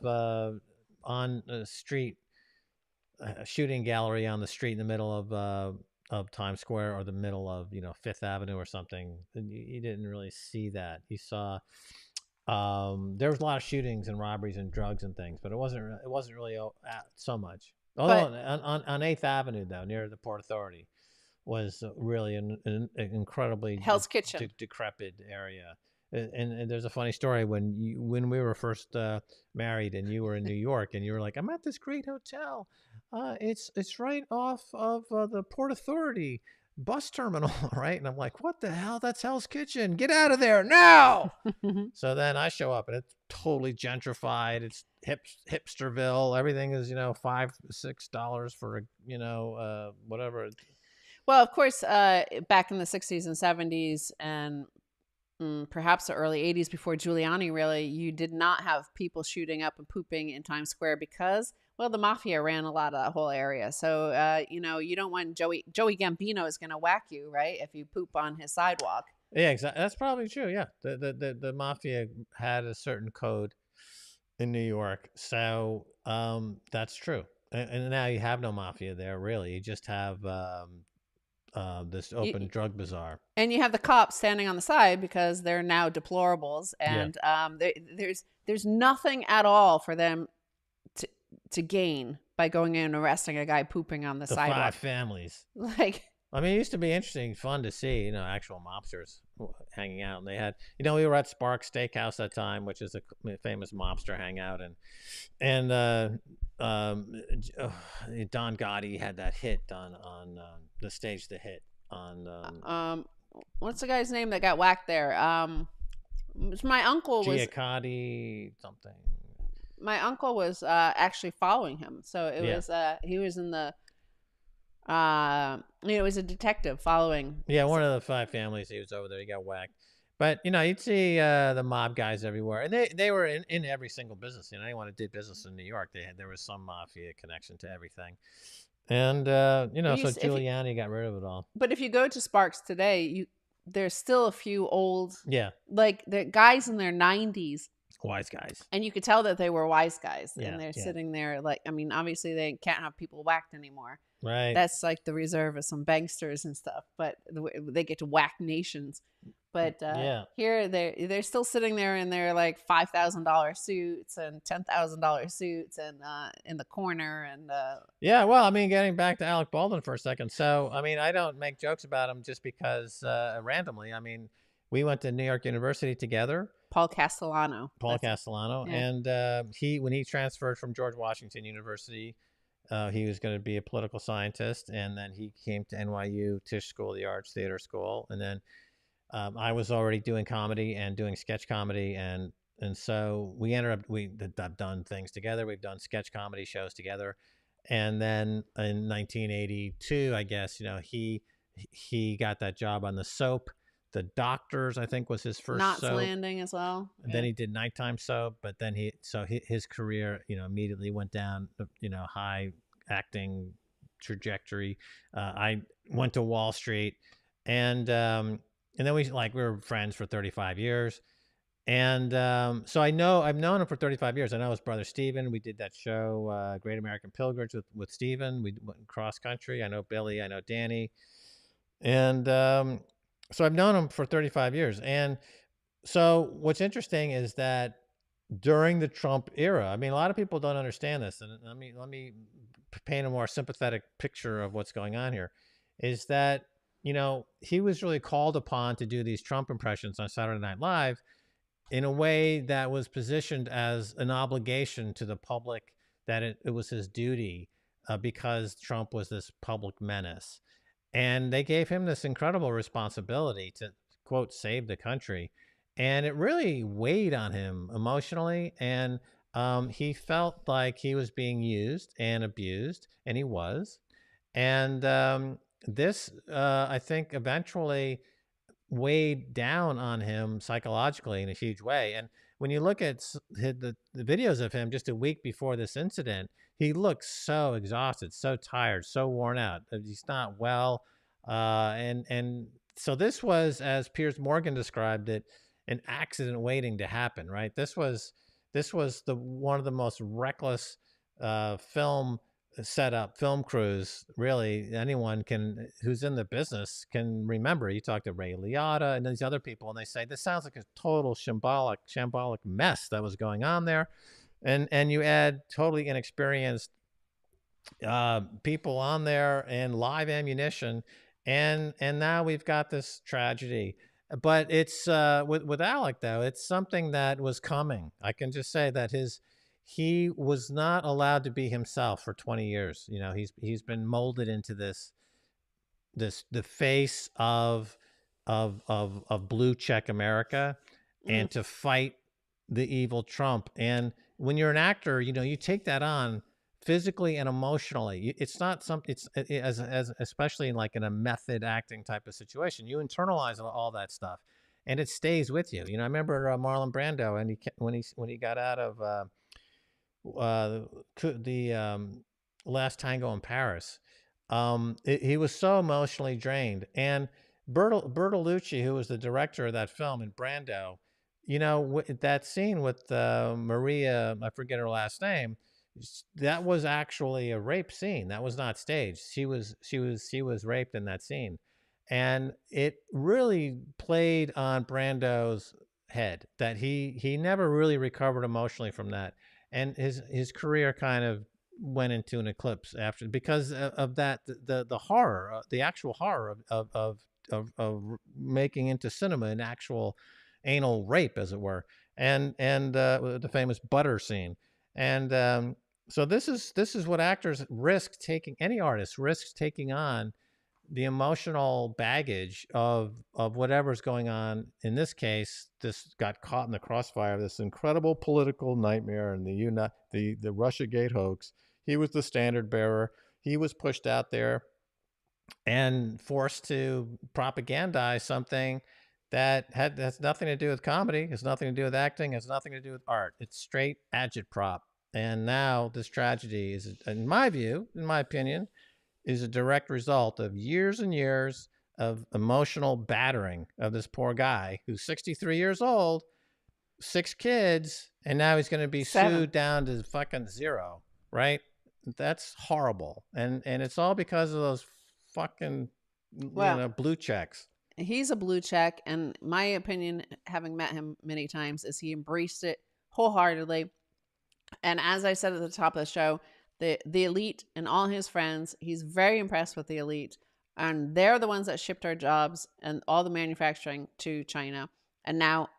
S1: on the street shooting gallery on the street in the middle of Times Square or the middle of Fifth Avenue or something, you didn't really see that. You saw there was a lot of shootings and robberies and drugs and things, but it wasn't really so much. Although on 8th Avenue though, near the Port Authority, was really an incredibly
S2: Hell's Kitchen
S1: decrepit area. And there's a funny story when we were first married and you were in New York and you were like, I'm at this great hotel. It's right off of the Port Authority bus terminal, right? And I'm like, what the hell? That's Hell's Kitchen. Get out of there now. So then I show up and it's totally gentrified. It's hipsterville. Everything is, $5-6 for whatever.
S2: Well, of course, back in the 60s and 70s and perhaps the early 80s before Giuliani, really, you did not have people shooting up and pooping in Times Square because, well, the mafia ran a lot of that whole area. So, you don't want Joey Gambino is going to whack you, right? If you poop on his sidewalk.
S1: Yeah, exactly. That's probably true. Yeah, the mafia had a certain code in New York, so that's true. And now you have no mafia there, really. You just have this open
S2: You,
S1: drug bazaar.
S2: and you have the cops standing on the side because they're now deplorables,
S1: Yeah,
S2: and there's nothing at all for them to gain by going in and arresting a guy pooping on the
S1: the
S2: sidewalk.
S1: five families.
S2: Like,
S1: I mean, it used to be interesting, fun to see, actual mobsters hanging out. And they had, we were at Sparks Steakhouse that time, which is a famous mobster hangout, and Don Gotti had that hit on the stage, the hit on
S2: what's the guy's name that got whacked there? My uncle was
S1: Giacotti something.
S2: my uncle was actually following him, so it
S1: Yeah.
S2: was he was in the it was a detective following.
S1: Yeah, one of the five families, he was over there. He got whacked. But you'd see the mob guys everywhere, and they were in every single business. Anyone that did business in New York, there was some mafia connection to everything. And so Giuliani got rid of it all.
S2: But if you go to Sparks today, there's still a few old,
S1: Yeah,
S2: like the guys in their 90s,
S1: wise guys.
S2: and you could tell that they were wise guys,
S1: Yeah,
S2: and they're
S1: yeah.
S2: sitting there like, I mean, obviously they can't have people whacked anymore.
S1: Right.
S2: That's like the reserve of some banksters and stuff, but they get to whack nations. But
S1: yeah,
S2: here they're still sitting there in their like $5,000 suits and $10,000 suits, and in the corner, and
S1: yeah. Well, I mean, getting back to Alec Baldwin for a second. So, I mean, I don't make jokes about him just because randomly. I mean, we went to New York University together.
S2: Paul Castellano.
S1: Yeah. And when he transferred from George Washington University, he was going to be a political scientist, and then he came to NYU Tisch School of the Arts, theater school, and then I was already doing comedy and doing sketch comedy, and so we've done things together. We've done sketch comedy shows together, and then in 1982, I guess he got that job on the soap. The Doctors, I think, was his first
S2: Knots
S1: soap.
S2: Landing as well.
S1: And then he did nighttime soap, but then his career, immediately went down, high acting trajectory. I went to Wall Street, and then we were friends for 35 years. And so I've known him for 35 years. I know his brother Steven. We did that show, Great American Pilgrims, with Steven. We went cross country. I know Billy. I know Danny. And so I've known him for 35 years. And so what's interesting is that during the Trump era, I mean, a lot of people don't understand this, and let me paint a more sympathetic picture of what's going on here, is that, he was really called upon to do these Trump impressions on Saturday Night Live in a way that was positioned as an obligation to the public, that it was his duty because Trump was this public menace. And they gave him this incredible responsibility to, quote, save the country. And it really weighed on him emotionally. And he felt like he was being used and abused, and he was. And this, I think, eventually weighed down on him psychologically in a huge way. And when you look at the videos of him just a week before this incident, he looks so exhausted, so tired, so worn out. He's not well. And so this was, as Piers Morgan described it, an accident waiting to happen, right? This was one of the most reckless film crews, really, anyone who's in the business can remember. You talk to Ray Liotta and these other people, and they say this sounds like a total shambolic mess that was going on there. And you add totally inexperienced people on there and live ammunition, and now we've got this tragedy. But it's with Alec, though, it's something that was coming. I can just say that he was not allowed to be himself for 20 years. He's been molded into the face of blue check America, and to fight the evil Trump. And when you're an actor, you take that on physically and emotionally. It's not something, as especially in a method acting type of situation, you internalize all that stuff. and it stays with you. You know, I remember Marlon Brando, and when he got out of uh, the Last Tango in Paris, he was so emotionally drained. And Bertolucci, who was the director of that film, and Brando, you know, that scene with Maria, I forget her last name, that was actually a rape scene. That was not staged. She was raped in that scene, and it really played on Brando's head that he never really recovered emotionally from that, and his career kind of went into an eclipse after, because of that, the horror, the actual horror of making into cinema an actual anal rape, as it were, and the famous butter scene. And so this is what actors risk taking, any artist risks taking on, the emotional baggage of whatever's going on. In this case, this got caught in the crossfire of this incredible political nightmare and the Russiagate hoax. He was the standard bearer. He was pushed out there and forced to propagandize something that has nothing to do with comedy, has nothing to do with acting, has nothing to do with art. It's straight agitprop. And now this tragedy is, in my view, in my opinion, is a direct result of years and years of emotional battering of this poor guy who's 63 years old, 6 kids, and now he's going to be
S2: 7.
S1: sued down to fucking zero, right? That's horrible. And it's all because of those fucking,
S2: Well,
S1: blue checks.
S2: he's a blue check, and my opinion, having met him many times, is he embraced it wholeheartedly. And as I said at the top of the show, the elite and all his friends, he's very impressed with the elite, and they're the ones that shipped our jobs and all the manufacturing to China, and now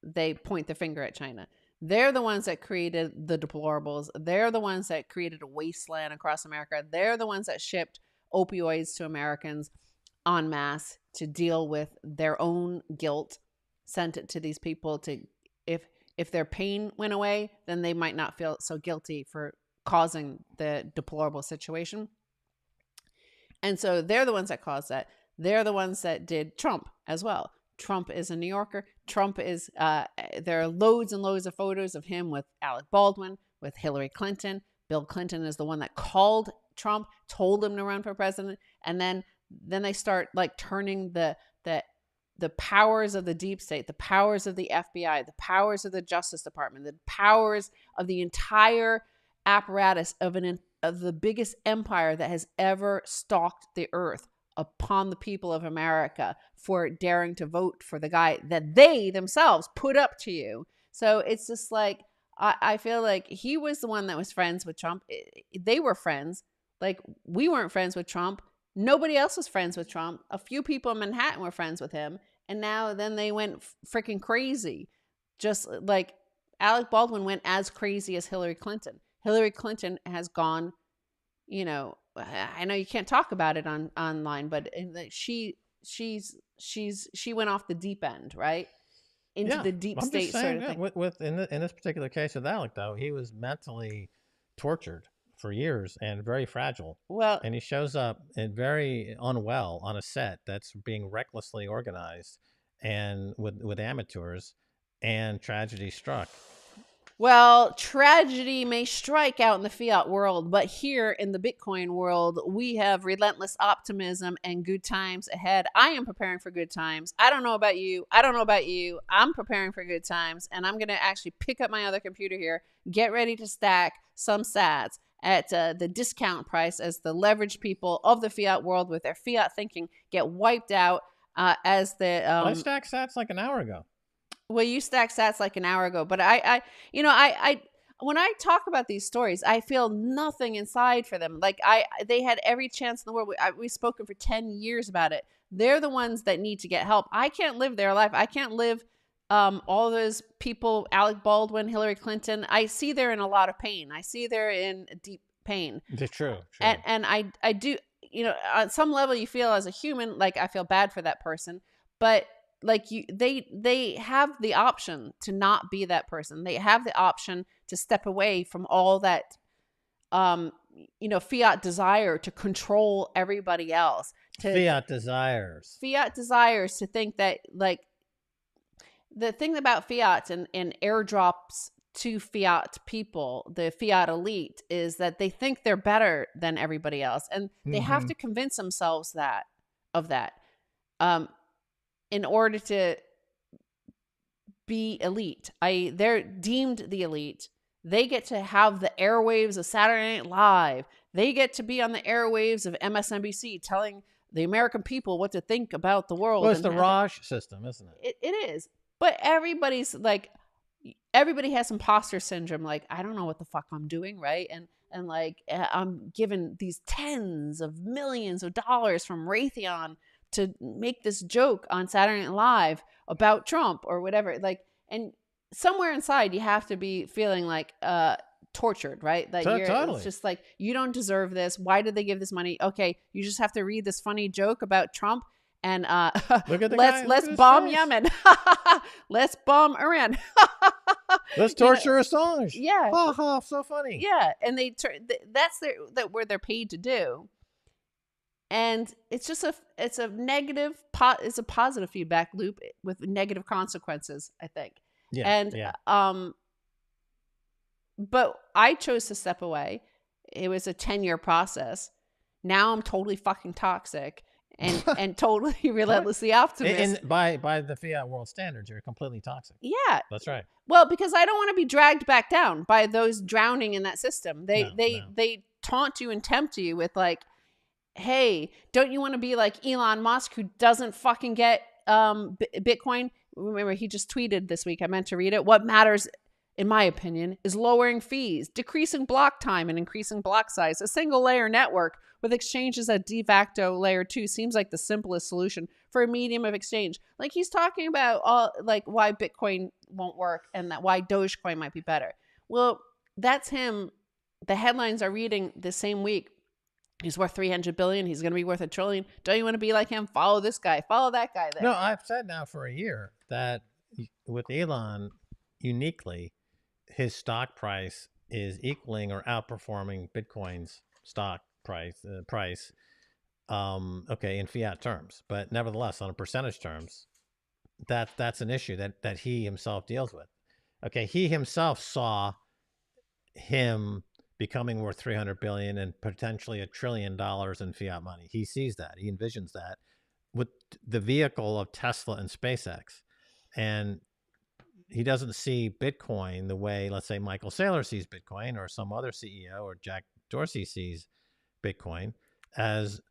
S2: they point the finger at China. They're the ones that created the deplorables. They're the ones that created a wasteland across America. They're the ones that shipped opioids to Americans en masse to deal with their own guilt, sent it to these people to, if their pain went away, then they might not feel so guilty for causing the deplorable situation. And so they're the ones that caused that. They're the ones that did Trump as well. Trump is a New Yorker. Trump is, there are loads and loads of photos of him with Alec Baldwin, with Hillary Clinton. Bill Clinton is the one that called Trump, told him to run for president. And then they start like turning the powers of the deep state, the powers of the FBI, the powers of the Justice Department, the powers of the entire apparatus of the biggest empire that has ever stalked the earth upon the people of America for daring to vote for the guy that they themselves put up to you. So it's just like, I feel like he was the one that was friends with Trump. They were friends. Like, we weren't friends with Trump. Nobody else was friends with Trump. A few people in Manhattan were friends with him. And now then they went freaking crazy. Just like Alec Baldwin went as crazy as Hillary Clinton. Hillary Clinton has gone, I know you can't talk about it online, but she went off the deep end, right? Into the deep
S1: I'm
S2: state
S1: just saying,
S2: sort of thing.
S1: In this particular case with Alec, though, he was mentally tortured for years and very fragile.
S2: Well,
S1: And he shows up and very unwell on a set that's being recklessly organized and with amateurs, and tragedy struck.
S2: Well, tragedy may strike out in the fiat world, but here in the Bitcoin world, we have relentless optimism and good times ahead. I am preparing for good times. I don't know about you. I'm preparing for good times, and I'm going to actually pick up my other computer here, get ready to stack some sats at the discount price as the leveraged people of the fiat world with their fiat thinking get wiped out as the...
S1: I stacked sats like an hour ago.
S2: Well, you stacked sats like an hour ago, but I when I talk about these stories, I feel nothing inside for them. Like they had every chance in the world. We've spoken for 10 years about it. They're the ones that need to get help. I can't live their life. I can't live all those people, Alec Baldwin, Hillary Clinton. I see they're in a lot of pain. I see they're in deep pain.
S1: It's true.
S2: And I do, on some level you feel as a human, like I feel bad for that person, but like they have the option to not be that person. They have the option to step away from all that fiat desire to control everybody else,
S1: Fiat desires
S2: to think that, like, the thing about fiat and airdrops to fiat people, the fiat elite, is that they think they're better than everybody else, and they have to convince themselves of that in order to be elite. They're deemed the elite. They get to have the airwaves of Saturday Night Live. They get to be on the airwaves of MSNBC telling the American people what to think about the world.
S1: Well, it's the Raj system, isn't it?
S2: It is. But everybody's like, everybody has imposter syndrome. Like, I don't know what the fuck I'm doing, right? And like, I'm given these tens of millions of dollars from Raytheon to make this joke on Saturday Night Live about Trump or whatever. Like, and somewhere inside you have to be feeling like tortured, right? That
S1: Totally.
S2: It's just like, you don't deserve this. Why did they give this money? Okay, you just have to read this funny joke about Trump and
S1: Look at the
S2: let's bomb Yemen. Let's bomb Iran.
S1: Let's torture Assange.
S2: Yeah.
S1: Ha ha, so funny.
S2: Yeah, and that's what they're paid to do. And it's just it's a negative it's a positive feedback loop with negative consequences, I think.
S1: Yeah.
S2: And but I chose to step away. It was a 10-year process. Now I'm totally fucking toxic and totally relentlessly optimist.
S1: And by the fiat world standards, you're completely toxic.
S2: Yeah.
S1: That's right.
S2: Well, because I don't want to be dragged back down by those drowning in that system. They taunt you and tempt you with like, hey, don't you want to be like Elon Musk, who doesn't fucking get Bitcoin? Remember, he just tweeted this week. I meant to read it. What matters, in my opinion, is lowering fees, decreasing block time, and increasing block size. A single layer network with exchanges at de facto layer 2 seems like the simplest solution for a medium of exchange. Like, he's talking about why Bitcoin won't work and that why Dogecoin might be better. Well, that's him. The headlines are reading the same week. He's worth 300 billion. He's going to be worth $1 trillion. Don't you want to be like him? Follow this guy. Follow that guy. There.
S1: No, I've said now for a year that with Elon, uniquely, his stock price is equaling or outperforming Bitcoin's stock price. Okay, in fiat terms, but nevertheless, on a percentage terms, that's an issue that he himself deals with. Okay, he himself saw him becoming worth 300 billion and potentially $1 trillion in fiat money. He sees that. He envisions that with the vehicle of Tesla and SpaceX. And he doesn't see Bitcoin the way, let's say, Michael Saylor sees Bitcoin, or some other CEO, or Jack Dorsey sees Bitcoin, as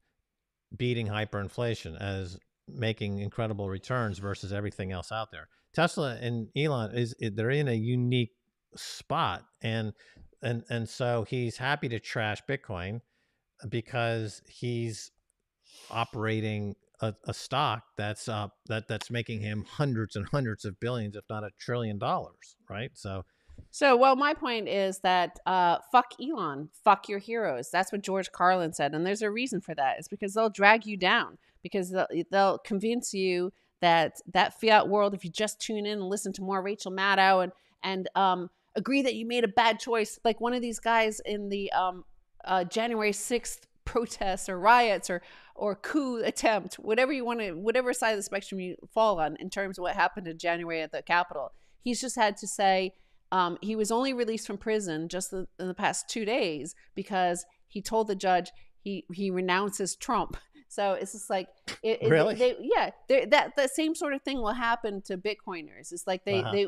S1: beating hyperinflation, as making incredible returns versus everything else out there. Tesla and Elon, they're in a unique spot. And so he's happy to trash Bitcoin because he's operating a stock that's making him hundreds and hundreds of billions, if not $1 trillion, right? So
S2: well, my point is that fuck Elon, fuck your heroes. That's what George Carlin said, and there's a reason for that. It's because they'll drag you down, because they'll convince you that fiat world, if you just tune in and listen to more Rachel Maddow and agree that you made a bad choice, like one of these guys in the January 6th protests or riots or coup attempt, whatever you want to, whatever side of the spectrum you fall on in terms of what happened in January at the Capitol. He's just had to say he was only released from prison just in the past 2 days because he told the judge he renounces Trump. So it's just like
S1: really,
S2: that same sort of thing will happen to Bitcoiners. It's like they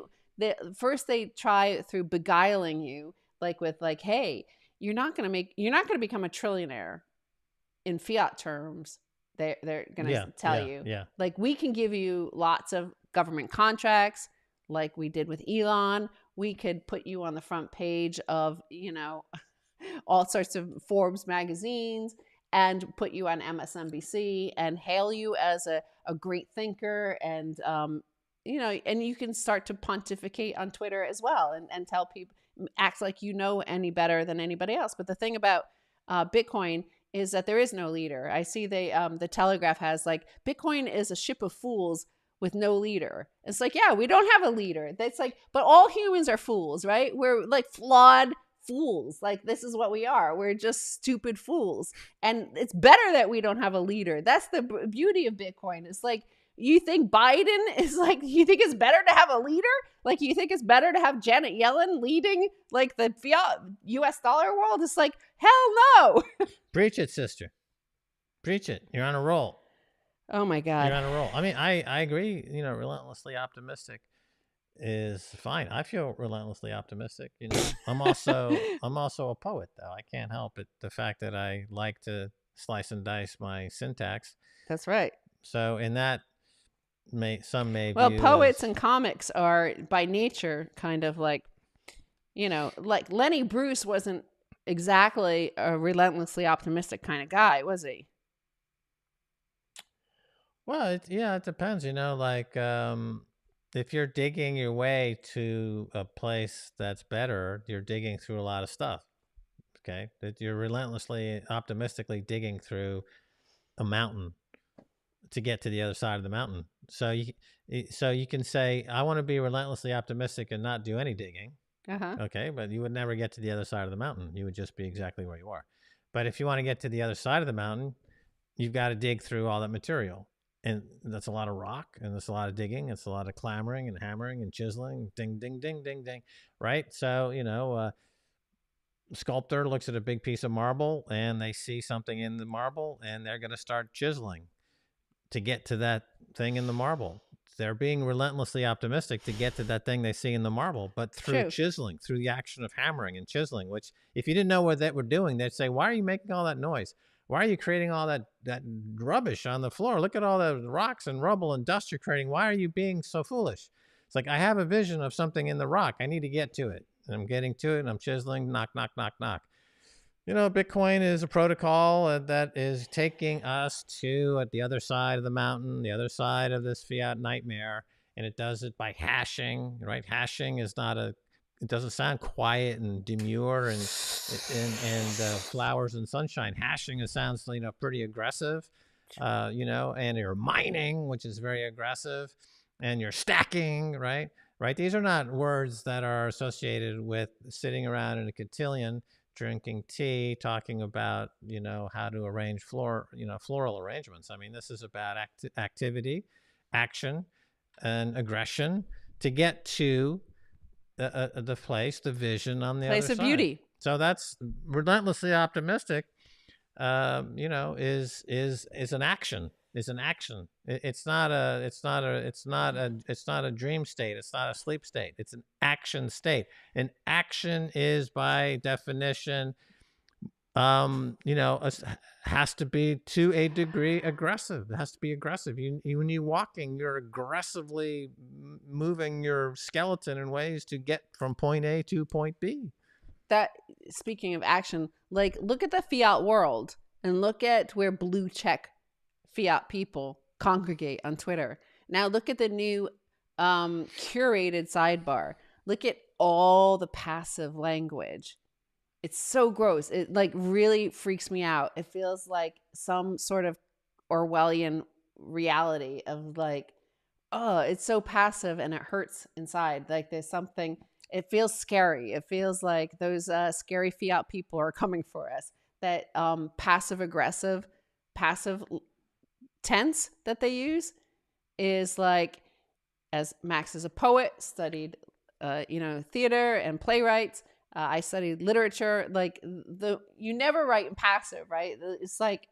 S2: first they try through beguiling you, like with like, hey, you're not going to become a trillionaire in fiat terms. They're going to tell you, like, we can give you lots of government contracts, like we did with Elon. We could put you on the front page of, all sorts of Forbes magazines and put you on MSNBC and hail you as a great thinker. And, and you can start to pontificate on Twitter as well and tell people, act like you know any better than anybody else. But the thing about Bitcoin is that there is no leader. I see the Telegraph has like, Bitcoin is a ship of fools with no leader. It's like, yeah, we don't have a leader. That's like, but all humans are fools, right? We're like flawed fools. Like, this is what we are. We're just stupid fools. And it's better that we don't have a leader. That's the beauty of Bitcoin. It's like, You think Biden is like, you think it's better to have a leader? Like, you think it's better to have Janet Yellen leading like the fiat US dollar world? It's like, hell no.
S1: Preach it, sister. Preach it. You're on a roll.
S2: Oh my God.
S1: You're on a roll. I mean, I agree, you know, relentlessly optimistic is fine. I feel relentlessly optimistic. You know, I'm also a poet though. I can't help it. The fact that I like to slice and dice my syntax.
S2: That's right.
S1: So in that, some may
S2: Well,
S1: view
S2: poets
S1: as,
S2: and comics are by nature kind of like, you know, like Lenny Bruce wasn't exactly a relentlessly optimistic kind of guy, was he?
S1: well, it depends. You know, like if you're digging your way to a place that's better, you're digging through a lot of stuff. Okay, that you're relentlessly optimistically digging through a mountain to get to the other side of the mountain. So you can say, I want to be relentlessly optimistic and not do any digging. Okay, but you would never get to the other side of the mountain. You would just be exactly where you are. But if you want to get to the other side of the mountain, you've got to dig through all that material. And that's a lot of rock, and that's a lot of digging. It's a lot of clamoring and hammering and chiseling, ding, ding, ding, ding, ding, right? So, you know, sculptor looks at a big piece of marble and they see something in the marble and they're going to start chiseling to get to that thing in the marble. They're being relentlessly optimistic to get to that thing they see in the marble, but through chiseling, through the action of hammering and chiseling, which if you didn't know what that were doing, they'd say, why are you making all that noise? Why are you creating all that rubbish on the floor? Look at all the rocks and rubble and dust you're creating. Why are you being so foolish? It's like, I have a vision of something in the rock. I need to get to it. And I'm getting to it and I'm chiseling, knock, knock, knock, knock. You know, Bitcoin is a protocol that is taking us to at the other side of the mountain, the other side of this fiat nightmare. And it does it by hashing, right? Hashing is not a, it doesn't sound quiet and demure and flowers and sunshine. Hashing, it sounds, you know, pretty aggressive, you know, and you're mining, which is very aggressive, and you're stacking, right? Right. These are not words that are associated with sitting around in a cotillion, drinking tea, talking about, you know, how to arrange floral arrangements. I mean, this is about activity, action, and aggression to get to the place, the vision on the
S2: place
S1: other
S2: of
S1: side.
S2: Beauty.
S1: So that's relentlessly optimistic. You know, is an action. Is an action. It's not a dream state. It's not a sleep state. It's an action state. And action is by definition, you know, has to be to a degree aggressive. It has to be aggressive. When you're walking, you're aggressively moving your skeleton in ways to get from point A to point B.
S2: That, speaking of action, like, look at the fiat world and look at where blue check fiat people congregate on Twitter. Now look at the new curated sidebar. Look at all the passive language. It's so gross. It like really freaks me out. It feels like some sort of Orwellian reality of like, oh, it's so passive and it hurts inside. Like there's something, it feels scary. It feels like those scary fiat people are coming for us. That passive aggressive, passive tense that they use is like, as Max is a poet, studied, you know, theater and playwrights. I studied literature. Like you never write in passive, right? It's like,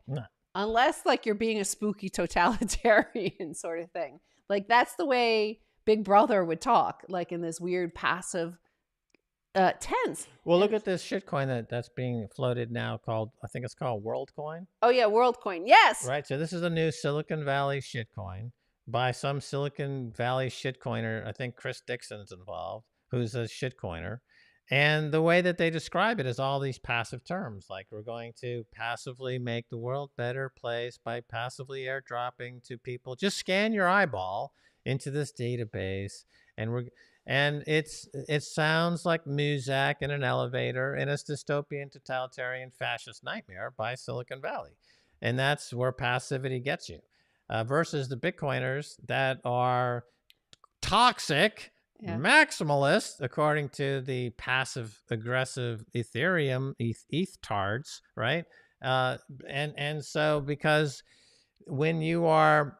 S2: unless like you're being a spooky totalitarian sort of thing. Like that's the way Big Brother would talk, like in this weird passive tense.
S1: Well, look at this shitcoin that's being floated now called, I think it's called WorldCoin.
S2: Oh yeah, WorldCoin. Yes.
S1: Right. So this is a new Silicon Valley shitcoin by some Silicon Valley shitcoiner. I think Chris Dixon's involved, who's a shitcoiner. And the way that they describe it is all these passive terms, like we're going to passively make the world a better place by passively airdropping to people. Just scan your eyeball into this database, and it sounds like Muzak in an elevator in a dystopian, totalitarian, fascist nightmare by Silicon Valley. And that's where passivity gets you, versus the Bitcoiners that are toxic, maximalist, according to the passive aggressive Ethereum ETH tards, right? And so because when you are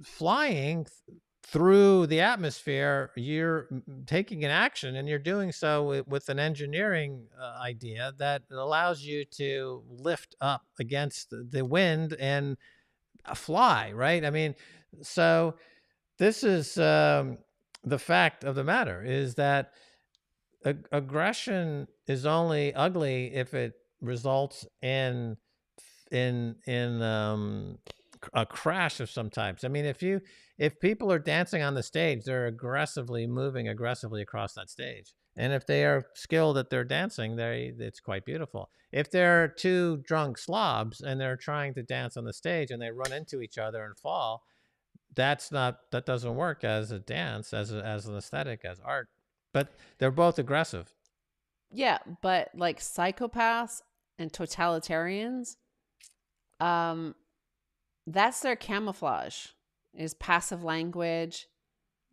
S1: flying through the atmosphere, you're taking an action, and you're doing so with an engineering idea that allows you to lift up against the wind and fly, right? I mean, so this is the fact of the matter is that aggression is only ugly if it results in a crash of some types. I mean, if people are dancing on the stage, they're moving aggressively across that stage. And if they are skilled at their dancing, it's quite beautiful. If they're two drunk slobs and they're trying to dance on the stage and they run into each other and fall, that doesn't work as a dance, as an aesthetic, as art. But they're both aggressive.
S2: Yeah, but like psychopaths and totalitarians, that's their camouflage, is passive language,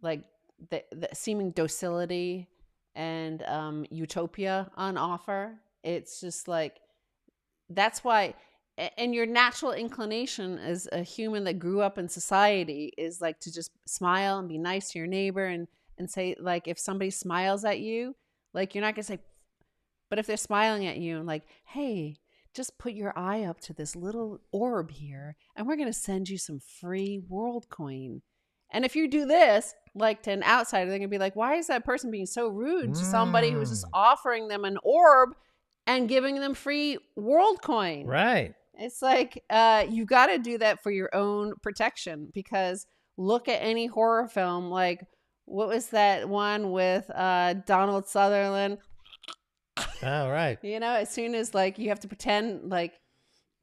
S2: like the seeming docility and utopia on offer. It's just like, that's why, and your natural inclination as a human that grew up in society is like to just smile and be nice to your neighbor and say, like, if somebody smiles at you, like, you're not gonna say, but if they're smiling at you and like, hey, just put your eye up to this little orb here and we're going to send you some free world coin. And if you do this, like, to an outsider, they're going to be like, why is that person being so rude to somebody who's just offering them an orb and giving them free world coin?
S1: Right.
S2: It's like, you got to do that for your own protection, because look at any horror film. Like, what was that one with Donald Sutherland?
S1: Oh, right.
S2: You know, as soon as, like, you have to pretend like,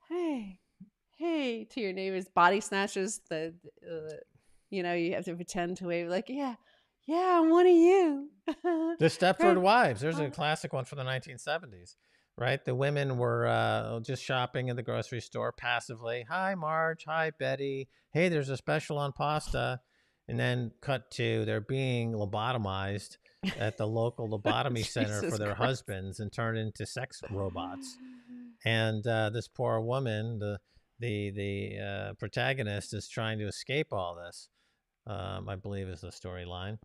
S2: hey to your neighbor's body snatches, you know, you have to pretend to wave like, yeah, I'm one of you.
S1: The Stepford Wives. There's a classic one from the 1970s, right? The women were just shopping in the grocery store passively. Hi, Marge. Hi, Betty. Hey, there's a special on pasta. And then cut to they're being lobotomized at the local lobotomy center for their husbands and turned into sex robots. And this poor woman, the protagonist, is trying to escape all this. I believe is the storyline,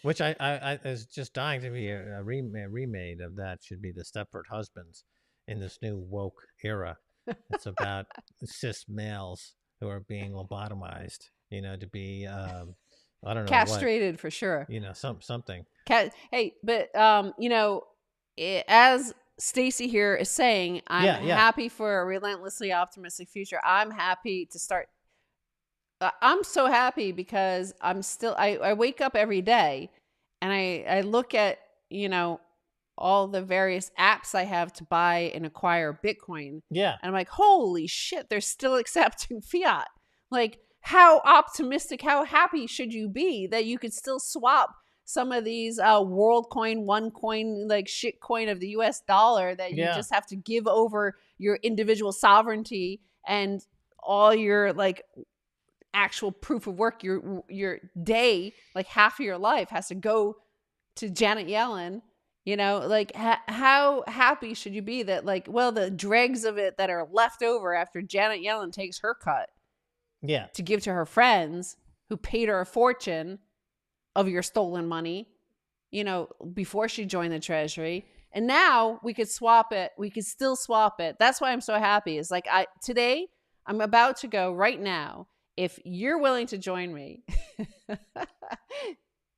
S1: which I is just dying to be a remade of that. Should be the Stepford Husbands in this new woke era. It's about cis males who are being lobotomized, you know, to be I don't know,
S2: castrated
S1: what,
S2: for sure.
S1: You know, something.
S2: Hey, but you know, as Stacy here is saying, I'm happy for a relentlessly optimistic future. I'm happy to start. I'm so happy because I wake up every day and I look at, you know, all the various apps I have to buy and acquire Bitcoin.
S1: Yeah.
S2: And I'm like, holy shit, they're still accepting fiat. Like, how optimistic, how happy should you be that you could still swap some of these world coin, one coin, like shit coin of the US dollar that you just have to give over your individual sovereignty and all your, like, actual proof of work, your day, like half of your life has to go to Janet Yellen. You know, like, how happy should you be that, like, well, the dregs of it that are left over after Janet Yellen takes her cut, to give to her friends who paid her a fortune of your stolen money, you know, before she joined the Treasury, and now we could swap it. We could still swap it. That's why I'm so happy. Is like, today I'm about to go right now. If you're willing to join me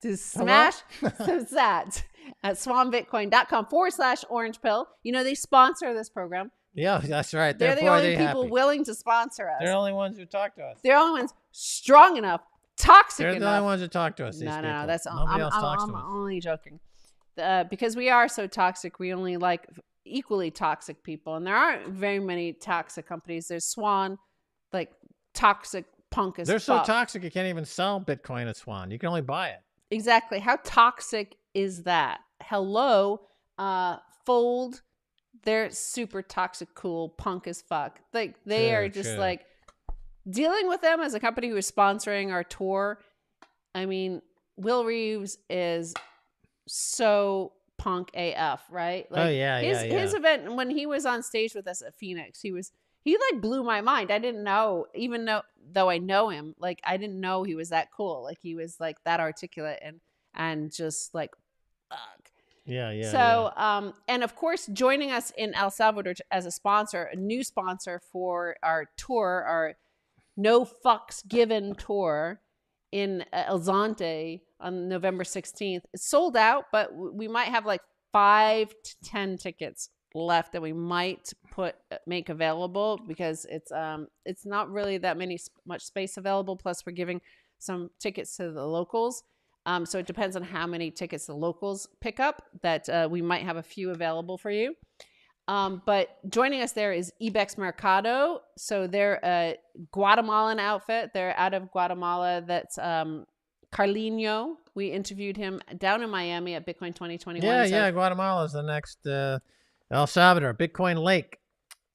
S2: to smash some sats at swanbitcoin.com/orange pill. You know, they sponsor this program.
S1: Yeah, that's right.
S2: They're the only people willing to sponsor us.
S1: They're the only ones who talk to us.
S2: They're the only ones strong enough, toxic enough.
S1: They're the only ones who talk to us.
S2: No. That's I'm only joking. Because we are so toxic, we only like equally toxic people, and there aren't very many toxic companies. There's Swan, like, toxic punk as fuck.
S1: They're so toxic you can't even sell Bitcoin at Swan. You can only buy it.
S2: Exactly. How toxic is that? Hello, Fold. They're super toxic, cool, punk as fuck. Like, they are just like, dealing with them as a company who is sponsoring our tour. I mean, Will Reeves is so punk AF, right? Like, his event when he was on stage with us at Phoenix, he was he like blew my mind. I didn't know, even though I know him, like I didn't know he was that cool. Like he was like that articulate and just like, fuck.
S1: Yeah.
S2: So, and of course, joining us in El Salvador as a sponsor, a new sponsor for our tour, our No Fucks Given tour in El Zonte on November 16th. It's sold out, but we might have like 5 to 10 tickets left that we might make available because it's not really that much space available. Plus, we're giving some tickets to the locals. So it depends on how many tickets the locals pick up that we might have a few available for you. But joining us there is Ibex Mercado. So they're a Guatemalan outfit. They're out of Guatemala. That's Carlino. We interviewed him down in Miami at Bitcoin 2021.
S1: Yeah. Guatemala is the next El Salvador, Bitcoin Lake.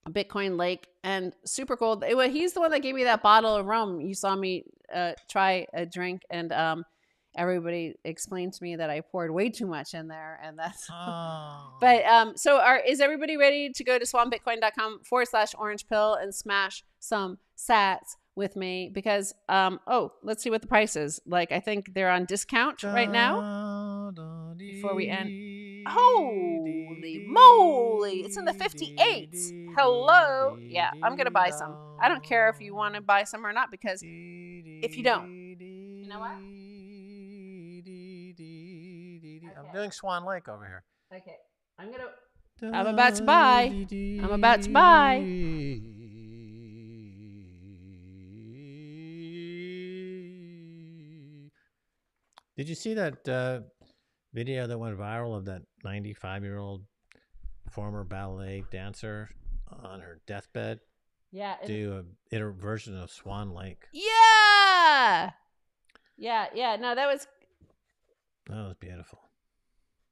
S2: Bitcoin Lake, and super cool. He's the one that gave me that bottle of rum. You saw me try a drink, and everybody explained to me that I poured way too much in there, and that's. But so is everybody ready to go to swanbitcoin.com/orange pill and smash some sats with me? Because let's see what the price is. Like I think they're on discount right now. Before we end, holy moly, it's in the 58s. Hello, yeah, I'm gonna buy some. I don't care if you want to buy some or not, because if you don't, you know what?
S1: I'm doing Swan Lake over here.
S2: Okay, I'm about to buy.
S1: Did you see that video that went viral of that 95-year-old former ballet dancer on her deathbed?
S2: Yeah.
S1: Do a version of Swan Lake.
S2: Yeah. No, that was
S1: beautiful.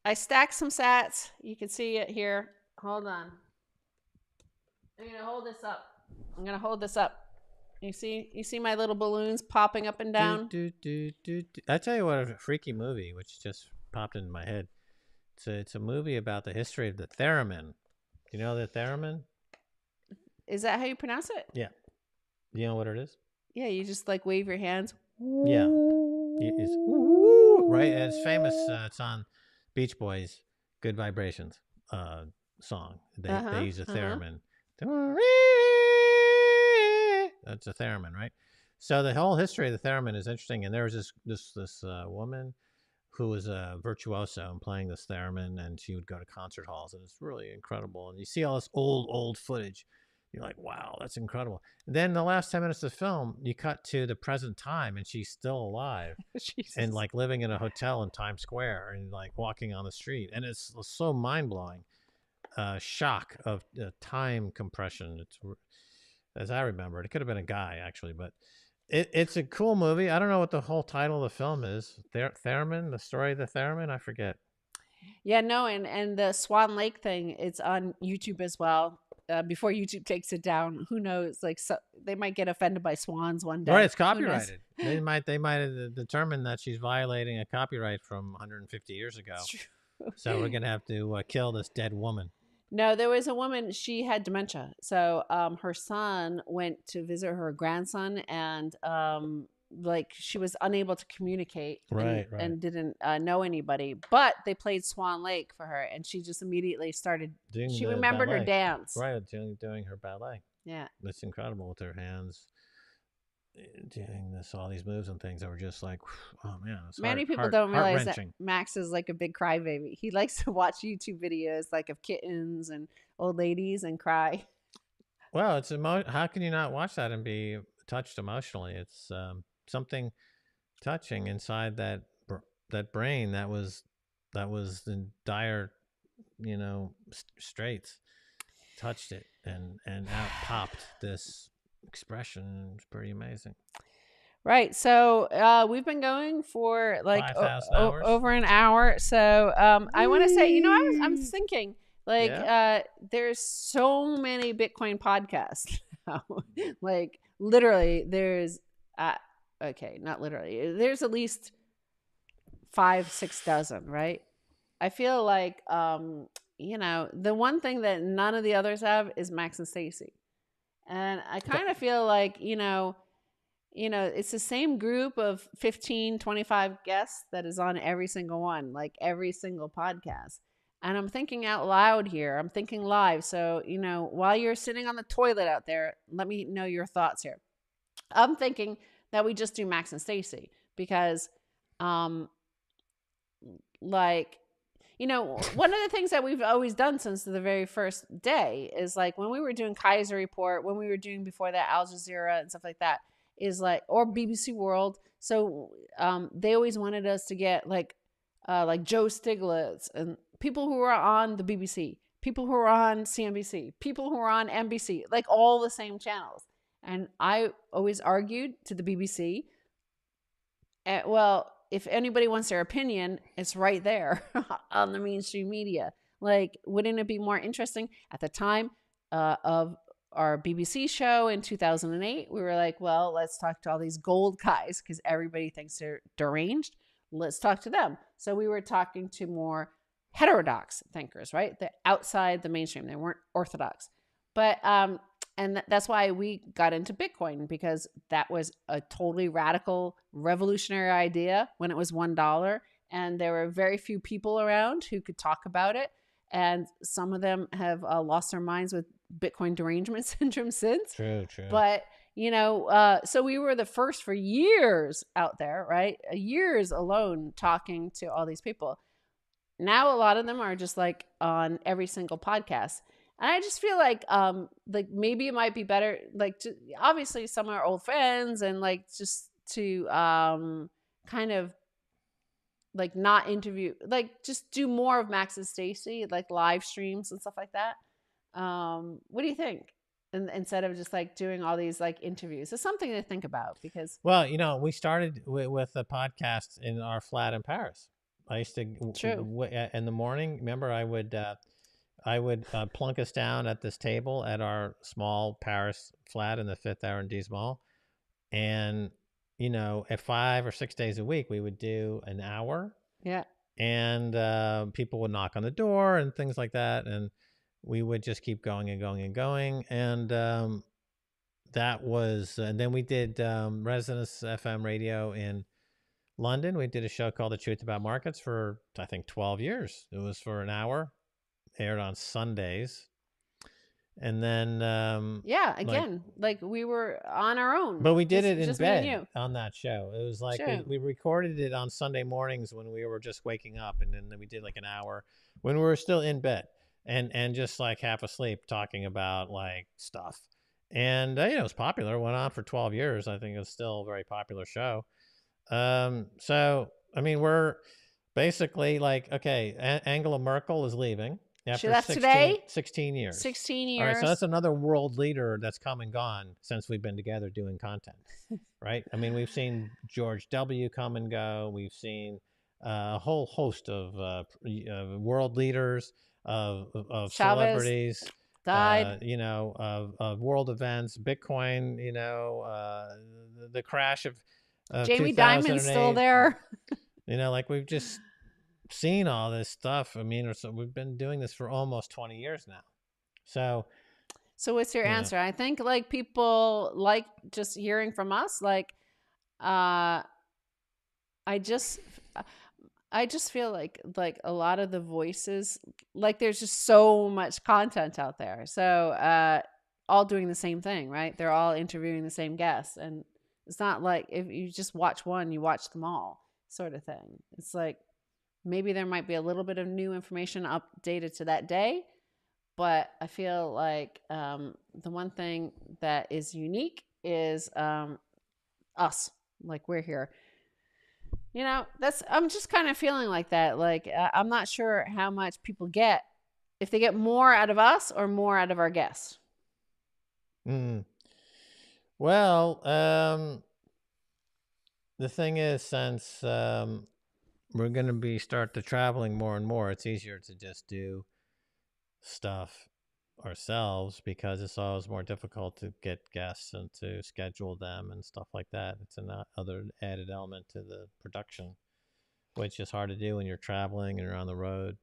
S2: I stacked some sats. You can see it here. Hold on. I'm gonna hold this up. You see my little balloons popping up and down.
S1: I tell you what, a freaky movie which just popped into my head. It's a movie about the history of the theremin. You know the theremin?
S2: Is that how you pronounce it?
S1: Yeah. You know what it is?
S2: Yeah, you just like wave your hands.
S1: Yeah. It's right. And it's famous. It's on Beach Boys' "Good Vibrations" song. They use a theremin. That's a theremin, right? So the whole history of the theremin is interesting. And there was this woman who was a virtuoso in playing this theremin, and she would go to concert halls, and it's really incredible. And you see all this old footage. You're like, wow, that's incredible. And then the last 10 minutes of the film, you cut to the present time, and she's still alive and like living in a hotel in Times Square and like walking on the street. And it's so mind-blowing. Shock of time compression. It's, as I remember it could have been a guy actually, but it's a cool movie. I don't know what the whole title of the film is. Theremin, the story of the theremin. I forget.
S2: Yeah, no, and the Swan Lake thing, it's on YouTube as well. Before YouTube takes it down, who knows? Like, so they might get offended by swans one day.
S1: Right, it's copyrighted. They might have determined that she's violating a copyright from 150 years ago. So we're gonna have to kill this dead woman.
S2: No, there was a woman. She had dementia, so her son went to visit her grandson, and like she was unable to communicate, and didn't know anybody. But they played Swan Lake for her, and she just immediately started. She remembered her dance.
S1: Right, doing her ballet.
S2: Yeah,
S1: that's incredible with her hands, doing all these moves and things that were just like, oh man.
S2: Many people don't realize that Max is like a big crybaby. He likes to watch YouTube videos like of kittens and old ladies and cry.
S1: Well, it's how can you not watch that and be touched emotionally? It's something touching inside that brain that was in dire, straits, touched it and out popped this expression. It's pretty amazing.
S2: Right. So we've been going for like over an hour. So I want to say, I'm thinking like there's so many Bitcoin podcasts now. Like literally there's okay, not literally. There's at least 5-6 dozen, right? I feel like the one thing that none of the others have is Max and Stacy. And I kind of feel like, it's the same group of 15, 25 guests that is on every single one, like every single podcast. And I'm thinking out loud here. I'm thinking live. So, while you're sitting on the toilet out there, let me know your thoughts here. I'm thinking that we just do Max and Stacy because, like, one of the things that we've always done since the very first day is like when we were doing Kaiser Report, when we were doing before that Al Jazeera and stuff like that, is like, or BBC World. So they always wanted us to get like Joe Stiglitz and people who are on the BBC, people who are on CNBC, people who are on NBC, like all the same channels. And I always argued to the BBC, well, if anybody wants their opinion, it's right there on the mainstream media. Like, wouldn't it be more interesting at the time of our BBC show in 2008? We were like, well, let's talk to all these gold guys because everybody thinks they're deranged. Let's talk to them. So we were talking to more heterodox thinkers, right? They're outside the mainstream. They weren't orthodox. But and that's why we got into Bitcoin, because that was a totally radical, revolutionary idea when it was $1. And there were very few people around who could talk about it. And some of them have lost their minds with Bitcoin derangement syndrome since.
S1: True.
S2: But, so we were the first for years out there, right? Years alone talking to all these people. Now a lot of them are just like on every single podcast. And I just feel like maybe it might be better, like, obviously some are old friends, and like just to kind of like not interview, like just do more of Max and Stacy, like live streams and stuff like that. What do you think? And instead of just like doing all these like interviews, it's something to think about because.
S1: Well, we started with a podcast in our flat in Paris. I used to in the morning. Remember, I would plunk us down at this table at our small Paris flat in the Fifth Arrondissement. And, at 5 or 6 days a week, we would do an hour.
S2: Yeah.
S1: And people would knock on the door and things like that. And we would just keep going and going and going. And that was, and then we did Resonance FM radio in London. We did a show called The Truth About Markets for, I think, 12 years. It was for an hour. Aired on Sundays. And then
S2: again, like we were on our own,
S1: but we did it in bed on that show. It was like we recorded it on Sunday mornings when we were just waking up, and then we did like an hour when we were still in bed and just like half asleep talking about like stuff. And it was popular. It went on for 12 years. I think it was still a very popular show. So I mean, we're basically like, okay, Angela Merkel is leaving.
S2: She left today?
S1: 16 years.
S2: 16 years.
S1: All right, so that's another world leader that's come and gone since we've been together doing content, right? I mean, we've seen George W. come and go. We've seen a whole host of world leaders, of celebrities,
S2: died.
S1: Of world events, Bitcoin, the crash of
S2: Jamie Dimon's still there.
S1: Like we've just seen all this stuff. I mean, so we've been doing this for almost 20 years now. So
S2: what's your answer? I think like people like just hearing from us. Like, I just feel like a lot of the voices, like there's just so much content out there. So, all doing the same thing, right? They're all interviewing the same guests, and it's not like if you just watch one, you watch them all, sort of thing. It's like, maybe there might be a little bit of new information updated to that day, but I feel like the one thing that is unique is us. Like we're here. I'm just kind of feeling like that. Like I'm not sure how much people get, if they get more out of us or more out of our guests.
S1: Well, the thing is, since we're going to start to traveling more and more, it's easier to just do stuff ourselves because it's always more difficult to get guests and to schedule them and stuff like that. It's another added element to the production, which is hard to do when you're traveling and you're on the road.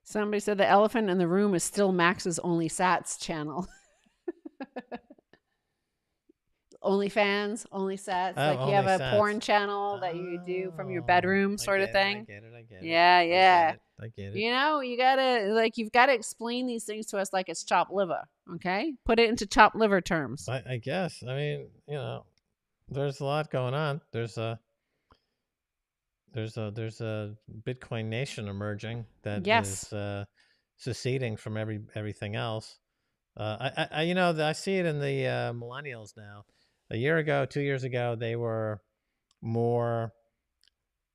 S2: Somebody said the elephant in the room is still Max's Only Sats channel. OnlyFans, only sets.
S1: Oh,
S2: Like you have
S1: only
S2: a
S1: sets.
S2: porn channel that you do from your
S1: Oh,
S2: bedroom,
S1: I
S2: sort of
S1: get it. I
S2: thing.
S1: get it. I get it.
S2: Yeah,
S1: I get
S2: yeah.
S1: it. I get it.
S2: You know, you gotta you've got to explain these things to us like it's chopped liver. Okay, put it into chopped liver terms.
S1: I guess. I mean, there's a lot going on. There's a Bitcoin nation emerging that
S2: Yes.
S1: is seceding from everything else. I see it in the millennials now. A year ago, 2 years ago, they were more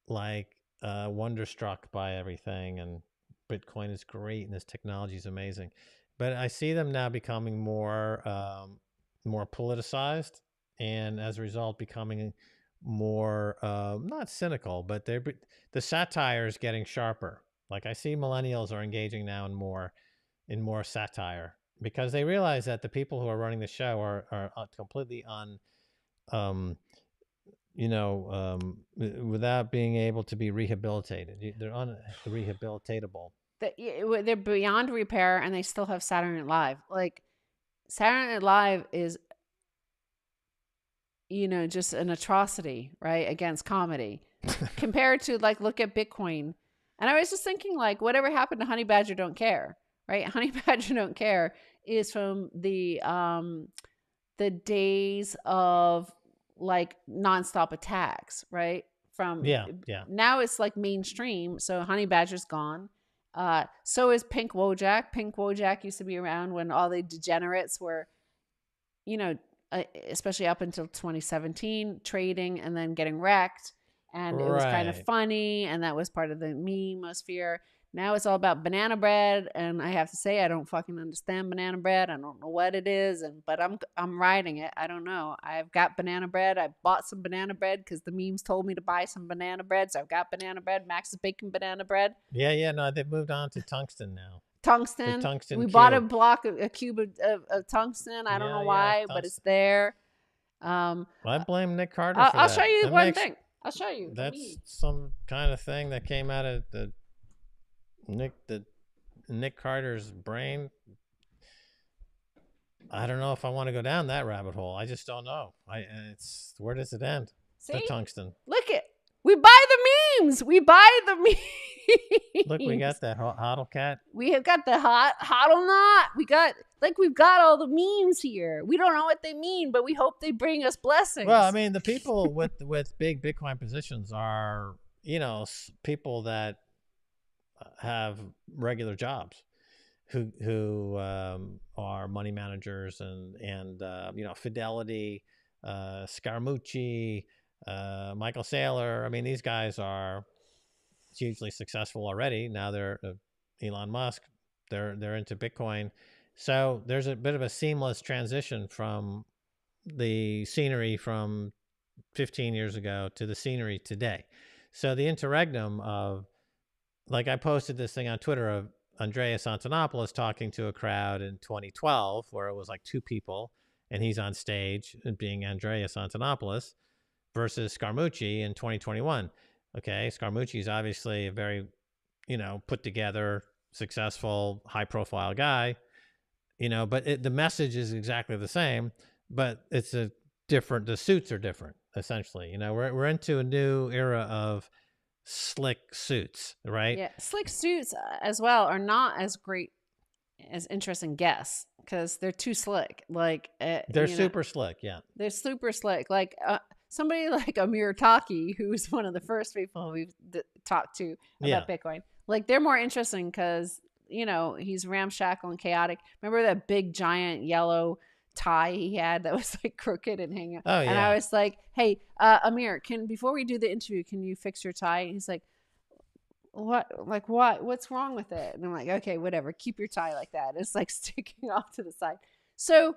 S1: like wonderstruck by everything, and Bitcoin is great and this technology is amazing. But I see them now becoming more politicized, and as a result, becoming more not cynical, but the satire is getting sharper. Like I see millennials are engaging now in more satire because they realize that the people who are running the show are completely um, without being able to be rehabilitated. They're unrehabilitatable.
S2: They're beyond repair, and they still have Saturday Night Live. Like Saturday Night Live is, just an atrocity, right, against comedy, compared to like look at Bitcoin. And I was just thinking, like, whatever happened to Honey Badger Don't Care, right? Honey Badger Don't Care is from the days of like nonstop attacks, right? From
S1: Yeah, yeah.
S2: now it's like mainstream. So Honey Badger's gone. So is Pink Wojak. Pink Wojak used to be around when all the degenerates were, you know, especially up until 2017, trading and then getting wrecked. And it was kind of
S1: Right.
S2: funny. And that was part of the memosphere. Now it's all about banana bread, and I have to say I don't fucking understand banana bread. I don't know what it is, but I'm riding it. I don't know. I've got banana bread. I bought some banana bread because the memes told me to buy some banana bread, so I've got banana bread. Max is baking banana bread.
S1: Yeah, yeah. No, they've moved on to tungsten now. The
S2: Tungsten.
S1: tungsten
S2: We bought a
S1: cube.
S2: block, a cube of tungsten. I don't know
S1: Yeah, yeah.
S2: why, but it's
S1: Tungsten.
S2: there.
S1: I blame Nick Carter for
S2: I'll show
S1: that.
S2: you
S1: That
S2: one
S1: makes
S2: thing. I'll show you the
S1: that's
S2: meme.
S1: some kind of thing that came out of the Nick Carter's brain. I don't know if I want to go down that rabbit hole. I just don't know. It's where does it end?
S2: See?
S1: The tungsten.
S2: Look it. We buy the memes. We buy the memes.
S1: Look, we got that hodl cat.
S2: We have got the hodl knot. We've got all the memes here. We don't know what they mean, but we hope they bring us blessings.
S1: Well, I mean, the people with big Bitcoin positions are, people that have regular jobs, who are money managers and Fidelity, Scaramucci, Michael Saylor. I mean, these guys are hugely successful already. Now they're Elon Musk. They're into Bitcoin. So there's a bit of a seamless transition from the scenery from 15 years ago to the scenery today. So the interregnum of, like, I posted this thing on Twitter of Andreas Antonopoulos talking to a crowd in 2012 where it was like two people and he's on stage being Andreas Antonopoulos versus Scaramucci in 2021. Okay, Scaramucci is obviously a very, put together, successful, high profile guy, but the message is exactly the same, but it's the suits are different, essentially. We're into a new era of slick suits, right?
S2: Yeah, slick suits as well are not as great as interesting guests because they're too slick. Like
S1: they're super slick. Yeah,
S2: they're super slick. Like somebody like Amir Taki, who's one of the first people we've talked to about Bitcoin. Like they're more interesting because he's ramshackle and chaotic. Remember that big giant yellow tie he had that was like crooked and hanging.
S1: Oh yeah.
S2: And I was like, hey, Amir, before we do the interview, can you fix your tie? And he's like, what? Like what? What's wrong with it? And I'm like, okay, whatever. Keep your tie like that. It's like sticking off to the side. So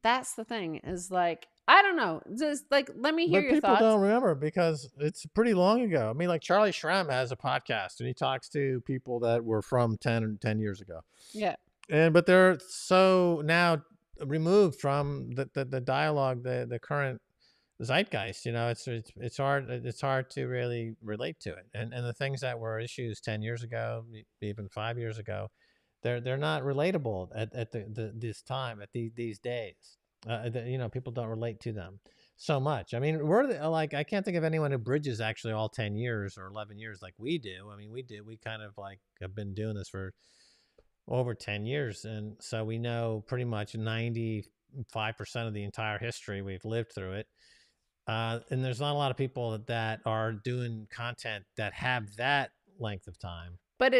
S2: that's the thing is like, I don't know. Just like, let me hear your thoughts.
S1: But people don't remember because it's pretty long ago. I mean, like Charlie Shrem has a podcast and he talks to people that were from 10 years ago.
S2: Yeah.
S1: But they're so now removed from the dialogue, the current zeitgeist. It's hard to really relate to it. And the things that were issues 10 years ago, even 5 years ago, They're not relatable at this time, at these days. People don't relate to them so much. I mean, like, I can't think of anyone who bridges actually all 10 years or 11 years like we do. I mean, we kind of like have been doing this for over 10 years. And so we know pretty much 95% of the entire history. We've lived through it. And there's not a lot of people that are doing content that have that length of time.
S2: But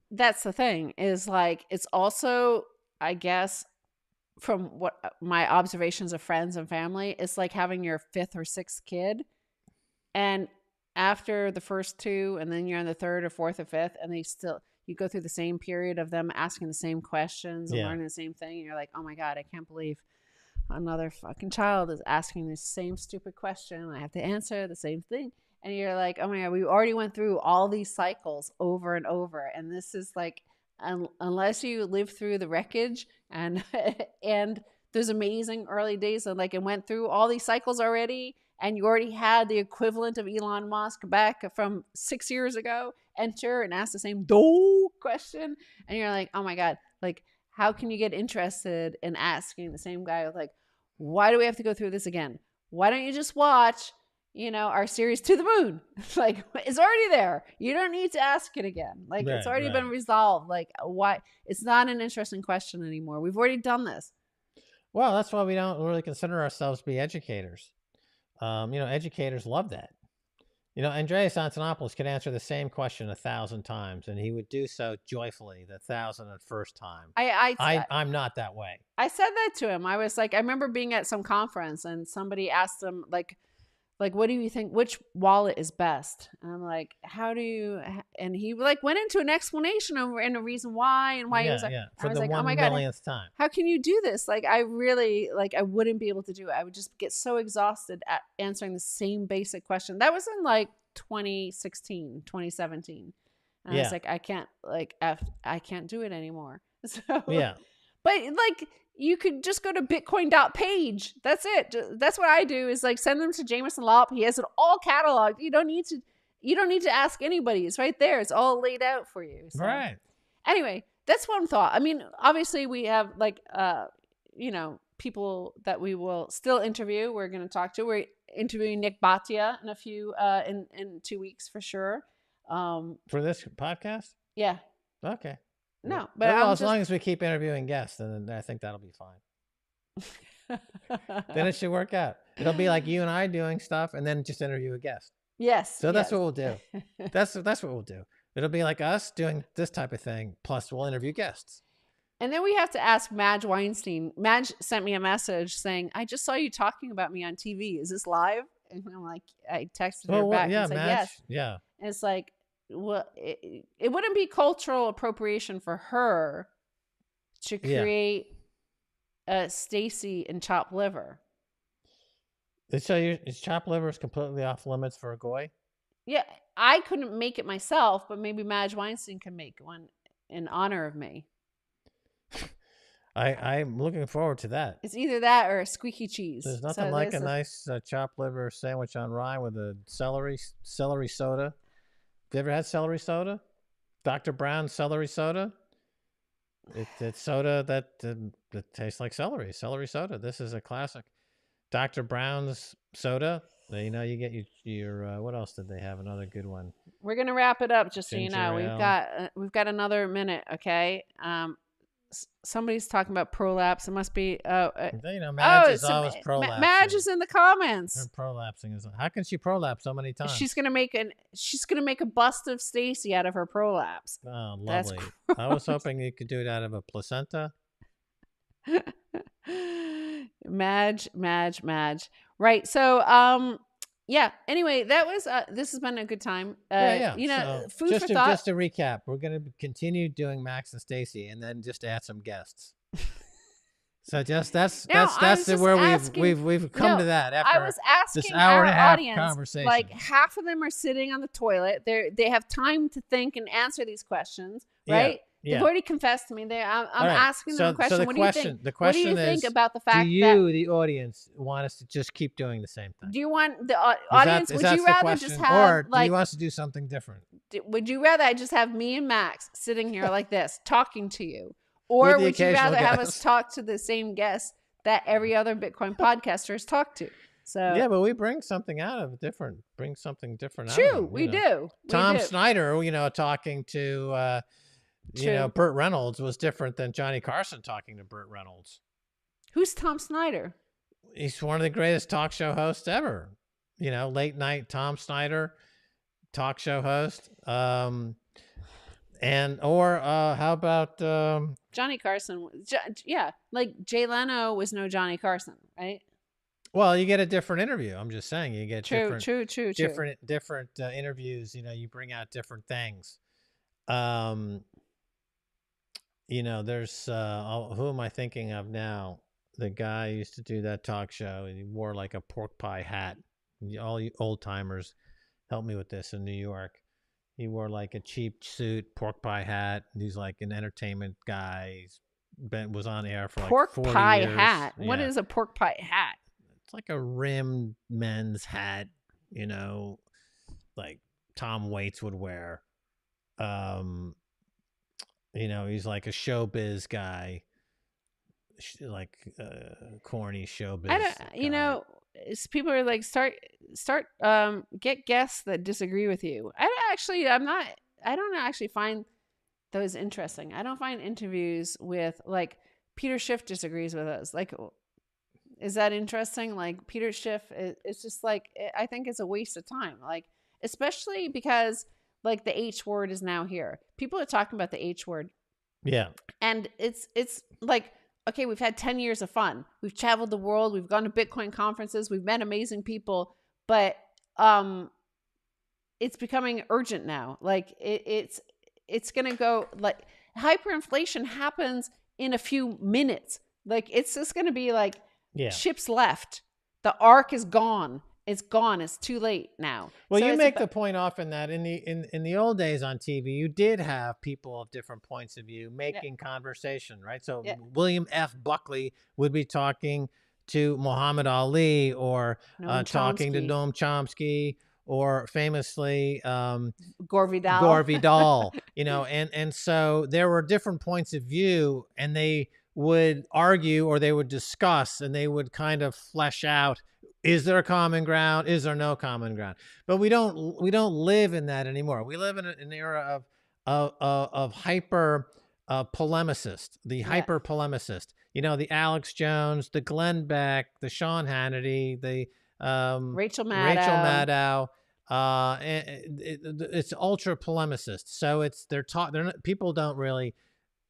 S2: that's the thing, is like, it's also, I guess, from what my observations of friends and family, it's like having your fifth or sixth kid. And after the first two, and then you're on the third or fourth or fifth, and you go through the same period of them asking the same questions and learning the same thing. And you're like, oh my God, I can't believe another fucking child is asking the same stupid question. I have to answer the same thing. And you're like, oh my God, we already went through all these cycles over and over. And this is like, unless you live through the wreckage and those amazing early days, and like, it went through all these cycles already, and you already had the equivalent of Elon Musk back from 6 years ago enter and ask the same question. And you're like, oh my God, like, how can you get interested in asking the same guy, like, why do we have to go through this again? Why don't you just watch, our series To the Moon? Like, it's already there. You don't need to ask it again. Like, it's already been resolved. Like, why? It's not an interesting question anymore. We've already done this.
S1: Well, that's why we don't really consider ourselves to be educators. Educators love that. Andreas Antonopoulos could answer the same question 1,000 times, and he would do so joyfully the 1,001st time. I'm not that way.
S2: I said that to him. I was like, I remember being at some conference, and somebody asked him, like, what do you think? Which wallet is best? And I'm like, how do you? And he like went into an explanation and a reason why and why he was like,
S1: for the
S2: like,
S1: 1
S2: oh my God,
S1: millionth time.
S2: How can you do this? Like, I really, like, I wouldn't be able to do it. I would just get so exhausted at answering the same basic question. That was in like 2016, 2017. And I was like, I can't do it anymore. So
S1: yeah.
S2: But like, you could just go to bitcoin.page. That's it. That's what I do, is like send them to Jameson Lopp. He has it all cataloged. You don't need to ask anybody. It's right there. It's all laid out for you. So.
S1: Right.
S2: Anyway, that's one thought. I mean, obviously we have like, people that we will still interview. We're going to talk to. We're interviewing Nick Bhatia in a few, in 2 weeks for sure.
S1: For this podcast?
S2: Yeah.
S1: Okay.
S2: No, but
S1: as long as we keep interviewing guests, then I think that'll be fine. Then it should work out. It'll be like you and I doing stuff, and then just interview a guest.
S2: Yes.
S1: So that's what we'll do. That's what we'll do. It'll be like us doing this type of thing, plus we'll interview guests.
S2: And then we have to ask Madge Weinstein. Madge sent me a message saying, I just saw you talking about me on TV. Is this live? And I'm like, I texted her back and said,
S1: Madge,
S2: yes.
S1: Yeah.
S2: And it's like, well, it wouldn't be cultural appropriation for her to create a Stacy and chopped liver.
S1: So is chopped liver is completely off limits for a goy?
S2: Yeah, I couldn't make it myself, but maybe Madge Weinstein can make one in honor of me.
S1: I'm looking forward to that.
S2: It's either that or a squeaky cheese.
S1: There's nothing like a nice chopped liver sandwich on rye with a celery soda. Have you ever had celery soda? Dr. Brown's celery soda? It's soda that tastes like celery soda. This is a classic. Dr. Brown's soda. You get your what else did they have? Another good one.
S2: We're going to wrap it up, just so you
S1: Ginger
S2: know.
S1: ale.
S2: We've got another minute, okay? Somebody's talking about prolapse. It must be.
S1: Madge is always prolapsing.
S2: Madge is in the comments.
S1: Her prolapsing is. How can she prolapse so many times?
S2: She's gonna make a bust of Stacy out of her prolapse.
S1: Oh, lovely! I was hoping you could do it out of a placenta.
S2: Madge. Right. So, yeah. Anyway, that was. This has been a good time. Food for thought.
S1: Just to recap, we're going to continue doing Max and Stacy, and then just add some guests. So that's where we've come to that after
S2: I was asking
S1: this hour and a half
S2: audience,
S1: conversation.
S2: like half of them are sitting on the toilet. They have time to think and answer these questions, right?
S1: Yeah.
S2: They've already confessed to me. I'm asking them a question.
S1: So
S2: what do you think?
S1: The question
S2: what do you think
S1: is,
S2: about the fact
S1: the audience, want us to just keep doing the same thing?
S2: Do you want the audience? Would you rather just have,
S1: or do you want us to do something different?
S2: Would you rather I just have me and Max sitting here like this talking to you,
S1: With
S2: or
S1: the
S2: would you
S1: occasional
S2: rather have us
S1: guest.
S2: talk to the same guests that every other Bitcoin podcaster has talked to? So
S1: Yeah, but we bring something bring something different out of
S2: true,
S1: them.
S2: we do. We
S1: Tom
S2: do.
S1: Snyder, talking to,
S2: True.
S1: Burt Reynolds was different than Johnny Carson talking to Burt Reynolds.
S2: Who's Tom Snyder?
S1: He's one of the greatest talk show hosts ever. Late night Tom Snyder, talk show host. Or how about
S2: Johnny Carson. Yeah, like Jay Leno was no Johnny Carson, right?
S1: well, you get a different interview. I'm just saying you get
S2: True.
S1: different interviews. You bring out different things. There's who am I thinking of now? The guy used to do that talk show, and he wore like a pork pie hat. All you old timers, help me with this in New York. He wore like a cheap suit, pork pie hat. He's like an entertainment guy. Was on air for like
S2: Pork
S1: 40
S2: pie
S1: years.
S2: hat.
S1: Yeah.
S2: What is a pork pie hat?
S1: It's like a rimmed men's hat, like Tom Waits would wear. He's like a showbiz guy, like corny showbiz.
S2: I don't. People are like start get guests that disagree with you. I don't actually find those interesting. I don't find interviews with like Peter Schiff disagrees with us. Like, is that interesting? Like Peter Schiff, it's just like I think it's a waste of time. Like, especially because like the H word is now here. People are talking about the H word.
S1: Yeah.
S2: And it's like, okay, we've had 10 years of fun. We've traveled the world. We've gone to Bitcoin conferences. We've met amazing people. But it's becoming urgent now. Like it's going to go like hyperinflation happens in a few minutes. Like it's just going to be like ships left. The arc is gone. It's gone. It's too late now.
S1: Well, so you make the point often that in the old days on TV, you did have people of different points of view making conversation, right? So William F. Buckley would be talking to Muhammad Ali or talking to Noam Chomsky or famously
S2: Gore Vidal.
S1: Gore Vidal, and so there were different points of view, and they would argue or they would discuss and they would kind of flesh out, is there a common ground? Is there no common ground? But we don't live in that anymore. We live in an era of hyper polemicist, the hyper polemicist. The Alex Jones, the Glenn Beck, the Sean Hannity, the
S2: Rachel Maddow.
S1: It's ultra polemicist. So people don't really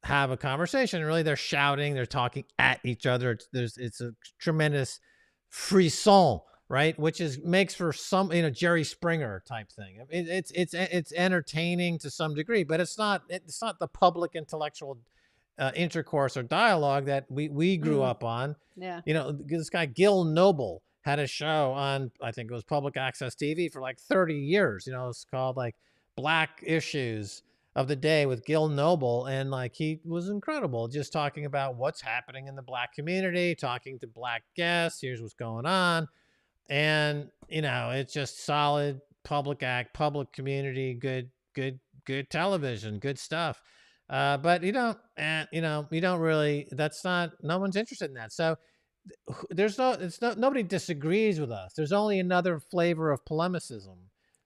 S1: have a conversation. Really, they're shouting, they're talking at each other. It's a tremendous frisson, right? Which makes for some Jerry Springer type thing. It's entertaining to some degree, but it's not the public intellectual intercourse or dialogue that we grew up on.
S2: Yeah.
S1: This guy Gil Noble had a show on, I think it was public access TV for like 30 years. It's called like Black Issues of the Day with Gil Noble, and like he was incredible, just talking about what's happening in the Black community, talking to Black guests. Here's what's going on, and it's just solid public community, good television, good stuff. But you don't really. No one's interested in that. So nobody disagrees with us. There's only another flavor of polemicism.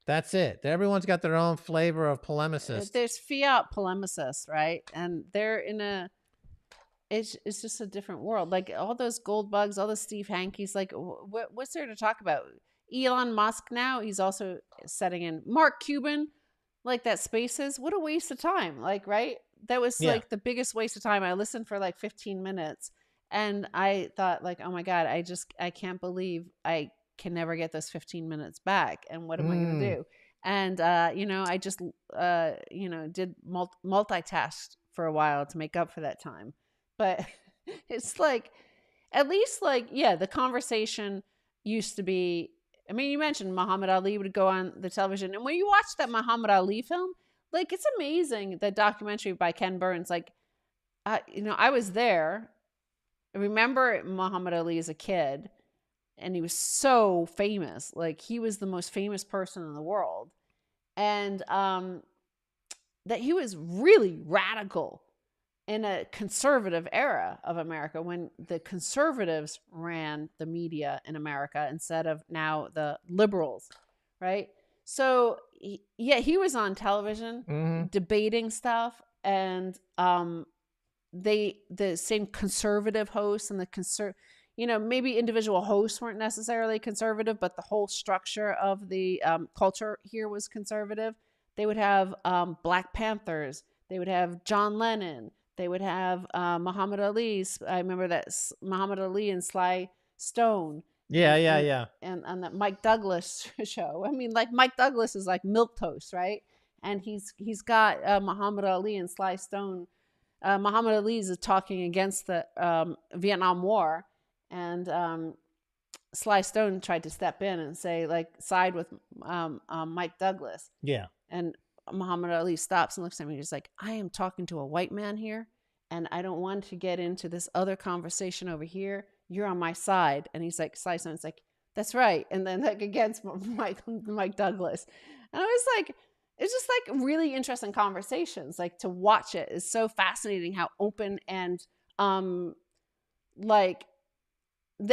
S1: That's it. Everyone's got their own flavor of polemicist.
S2: There's fiat polemicists, right? And they're it's just a different world. Like all those gold bugs, all the Steve Hankeys, like what's there to talk about? Elon Musk now, he's also setting in Mark Cuban, like that Spaces. What a waste of time. Like, right? That was like the biggest waste of time. I listened for like 15 minutes and I thought like, oh my God, I can't believe I can never get those 15 minutes back. And what am I going to do? And, I just, did multitask for a while to make up for that time. But it's like, at least like, the conversation used to be, I mean, you mentioned Muhammad Ali would go on the television. And when you watch that Muhammad Ali film, like, it's amazing, that documentary by Ken Burns. Like, I was there. I remember Muhammad Ali as a kid. And he was so famous. Like, he was the most famous person in the world. and that he was really radical in a conservative era of America when the conservatives ran the media in America instead of now the liberals, right? So he was on television debating stuff, and the same conservative hosts and maybe individual hosts weren't necessarily conservative, but the whole structure of the culture here was conservative. They would have Black Panthers. They would have John Lennon. They would have Muhammad Ali. I remember that Muhammad Ali and Sly Stone.
S1: Yeah.
S2: And on that Mike Douglas show. I mean, like Mike Douglas is like milquetoast, right? And he's got Muhammad Ali and Sly Stone. Muhammad Ali is talking against the Vietnam War, and Sly Stone tried to step in and say, like, side with Mike Douglas.
S1: Yeah.
S2: And Muhammad Ali stops and looks at me. He's like, I am talking to a white man here, and I don't want to get into this other conversation over here. You're on my side. And he's like, Sly Stone's like, that's right. And then like against Mike Douglas. And I was like, it's just like really interesting conversations. Like to watch it is so fascinating how open and like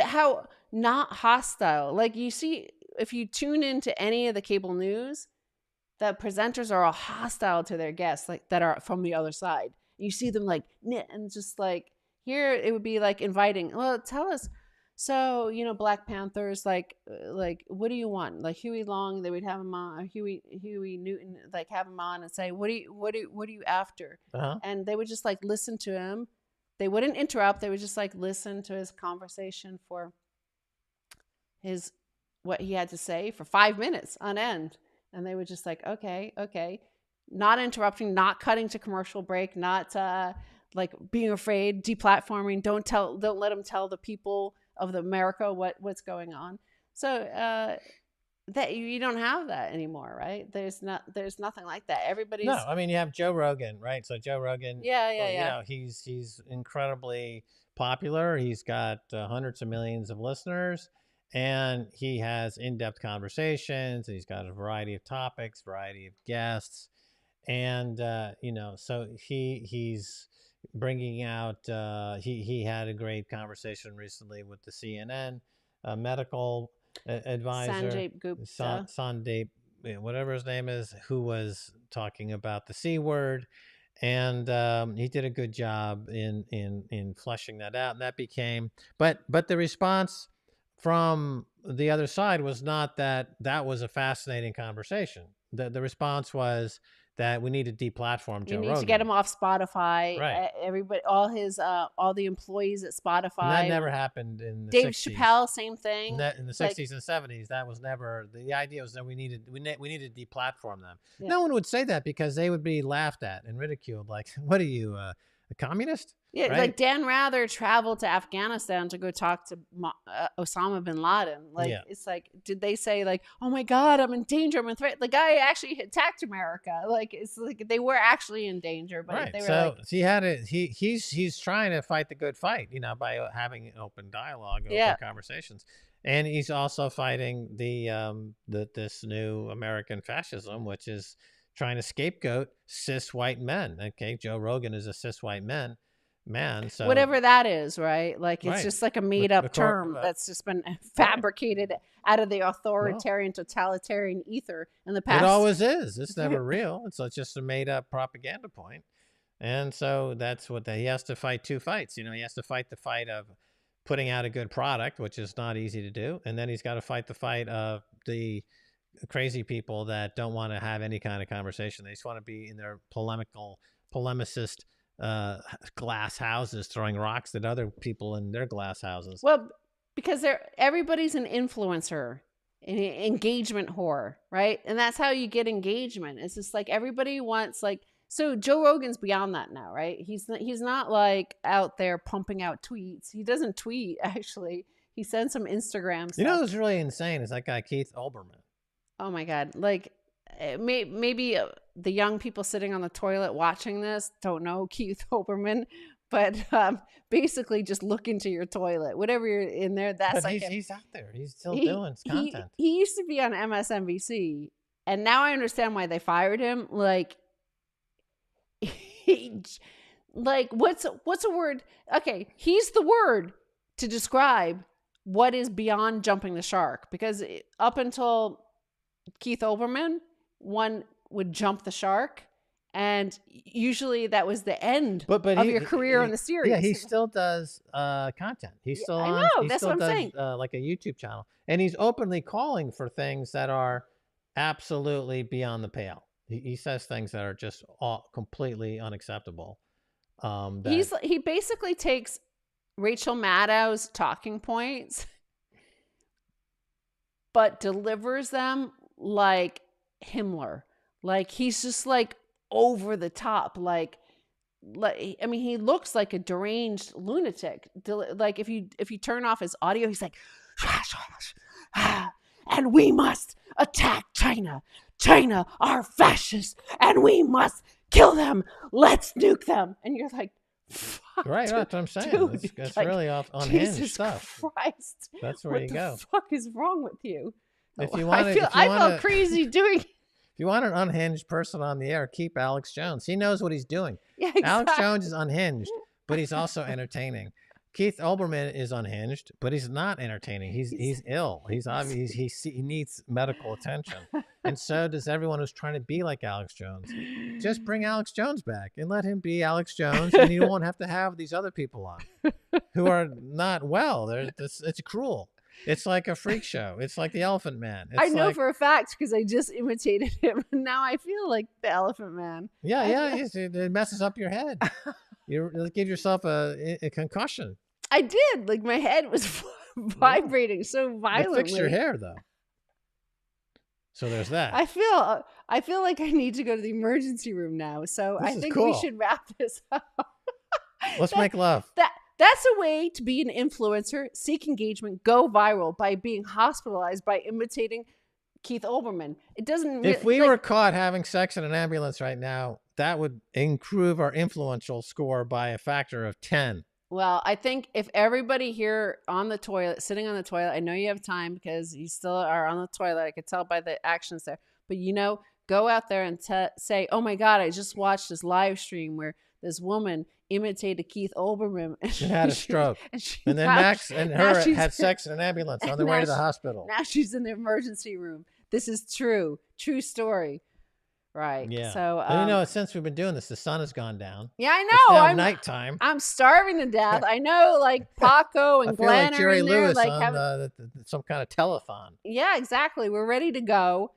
S2: how not hostile. Like you see, if you tune into any of the cable news, the presenters are all hostile to their guests, like that are from the other side. You see them like, and just like here, it would be like inviting. Well, tell us. So Black Panthers, like, what do you want? Like Huey Long, they would have him on, or Huey Newton, like have him on and say, what are you after? And they would just like listen to him. They wouldn't interrupt. They would just like listen to his conversation for what he had to say for 5 minutes on end. And they were just like, okay, not interrupting, not cutting to commercial break, not like being afraid, deplatforming. Don't let them tell the people of America what's going on. So that you don't have that anymore, right? There's nothing like that. Everybody's
S1: no. I mean, you have Joe Rogan, right? So Joe Rogan,
S2: yeah.
S1: He's incredibly popular. He's got hundreds of millions of listeners. And he has in-depth conversations. He's got a variety of topics, variety of guests, and so he's bringing out. He had a great conversation recently with the CNN medical advisor,
S2: Sanjay Gupta,
S1: Sandeep, whatever his name is, who was talking about the C word, and he did a good job in fleshing that out, and that became. But the response from the other side was not that was a fascinating conversation. The response was that we need to deplatform Joe Rogan.
S2: You need to get him off Spotify.
S1: Right.
S2: Everybody, all the employees at Spotify.
S1: And that never happened in the
S2: Dave
S1: 60s.
S2: Chappelle, same thing.
S1: In the 60s and 70s, that was never the idea. Was that we needed to deplatform them.
S2: Yeah.
S1: No one would say that because they would be laughed at and ridiculed. Like, what are you, a communist?
S2: Yeah,
S1: right?
S2: Like Dan Rather traveled to Afghanistan to go talk to Osama bin Laden. Like, It's like, did they say like, oh my God, I'm in danger, I'm in threat? The guy actually attacked America. Like, it's like they were actually in danger, but they were
S1: so he had it. He's trying to fight the good fight, by having an open dialogue, open conversations, and he's also fighting this new American fascism, which is trying to scapegoat cis white men. Okay, Joe Rogan is a cis white man, so
S2: whatever that is, right? Like it's just like a made-up term that's just been fabricated out of the authoritarian, totalitarian ether in the past.
S1: It always is. It's never real. It's just a made-up propaganda point. And so that's what he has to fight two fights. He has to fight the fight of putting out a good product, which is not easy to do, and then he's got to fight the fight of the crazy people that don't want to have any kind of conversation. They just want to be in their polemicist glass houses throwing rocks at other people in their glass houses.
S2: Well, because everybody's an influencer, an engagement whore, right? And that's how you get engagement. It's just like everybody wants so Joe Rogan's beyond that now, right? He's not like out there pumping out tweets. He doesn't tweet, actually. He sends some Instagram stuff.
S1: What's really insane is that guy Keith Olbermann.
S2: Oh my God. Like maybe the young people sitting on the toilet watching this don't know Keith Olbermann, but basically just look into your toilet. Whatever you're in there, that's
S1: but he's out there. He's still doing content.
S2: He used to be on MSNBC And now I understand why they fired him. Like, like what's a word? Okay, he's the word to describe what is beyond jumping the shark. Because up until Keith Olbermann, one would jump the shark, and usually that was the end of your career on the series.
S1: Yeah, he still does content. He's still on.
S2: I know,
S1: he
S2: that's
S1: still
S2: what I'm
S1: does,
S2: saying.
S1: like a YouTube channel, and he's openly calling for things that are absolutely beyond the pale. He says things that are just completely unacceptable.
S2: He basically takes Rachel Maddow's talking points, but delivers them like Himmler. Like, he's just like over the top. Like I mean, he looks like a deranged lunatic. Like, if you turn off his audio, he's like, and we must attack China. China are fascists, and we must kill them. Let's nuke them. And you're like, fuck,
S1: right,
S2: dude,
S1: that's what I'm saying.
S2: dude,
S1: That's
S2: like,
S1: really unhinged
S2: Jesus
S1: stuff.
S2: Christ,
S1: That's where you go.
S2: What the fuck is wrong with you?
S1: If you want,
S2: I felt crazy doing.
S1: If you want an unhinged person on the air, keep Alex Jones. He knows what he's doing.
S2: Yeah, exactly.
S1: Alex Jones is unhinged, but he's also entertaining. Keith Olbermann is unhinged, but he's not entertaining. He's ill. He needs medical attention, and so does everyone who's trying to be like Alex Jones. Just bring Alex Jones back and let him be Alex Jones, and you won't have to have these other people on who are not well. It's cruel. It's like a freak show. It's like the Elephant Man.
S2: I know for a fact because I just imitated him, and now I feel like the Elephant Man.
S1: Yeah. It messes up your head. You give yourself a concussion.
S2: I did. Like, my head was vibrating so violently.
S1: Fix your hair, though. So there's that.
S2: I feel like I need to go to the emergency room now. So I think we should wrap this up.
S1: Let's make love.
S2: That's a way to be an influencer, seek engagement, go viral by being hospitalized by imitating Keith Olbermann. It doesn't.
S1: If we were caught having sex in an ambulance right now, that would improve our influential score by a factor of 10.
S2: Well, I think if everybody here on the toilet, sitting on the toilet, I know you have time because you still are on the toilet. I could tell by the actions there. But, go out there and say, oh, my God, I just watched this live stream where this woman imitated Keith Olbermann. And
S1: had a stroke. And then Max and her had sex in an ambulance on their way to the hospital.
S2: Now she's in the emergency room. This is true. True story. Right.
S1: Yeah.
S2: So,
S1: since we've been doing this, the sun has gone down.
S2: Yeah, I know.
S1: It's now nighttime.
S2: I'm starving to death. I know, like Paco and Glenn
S1: like Jerry
S2: are in there,
S1: Lewis
S2: like
S1: on some kind of telethon.
S2: Yeah, exactly. We're ready to go,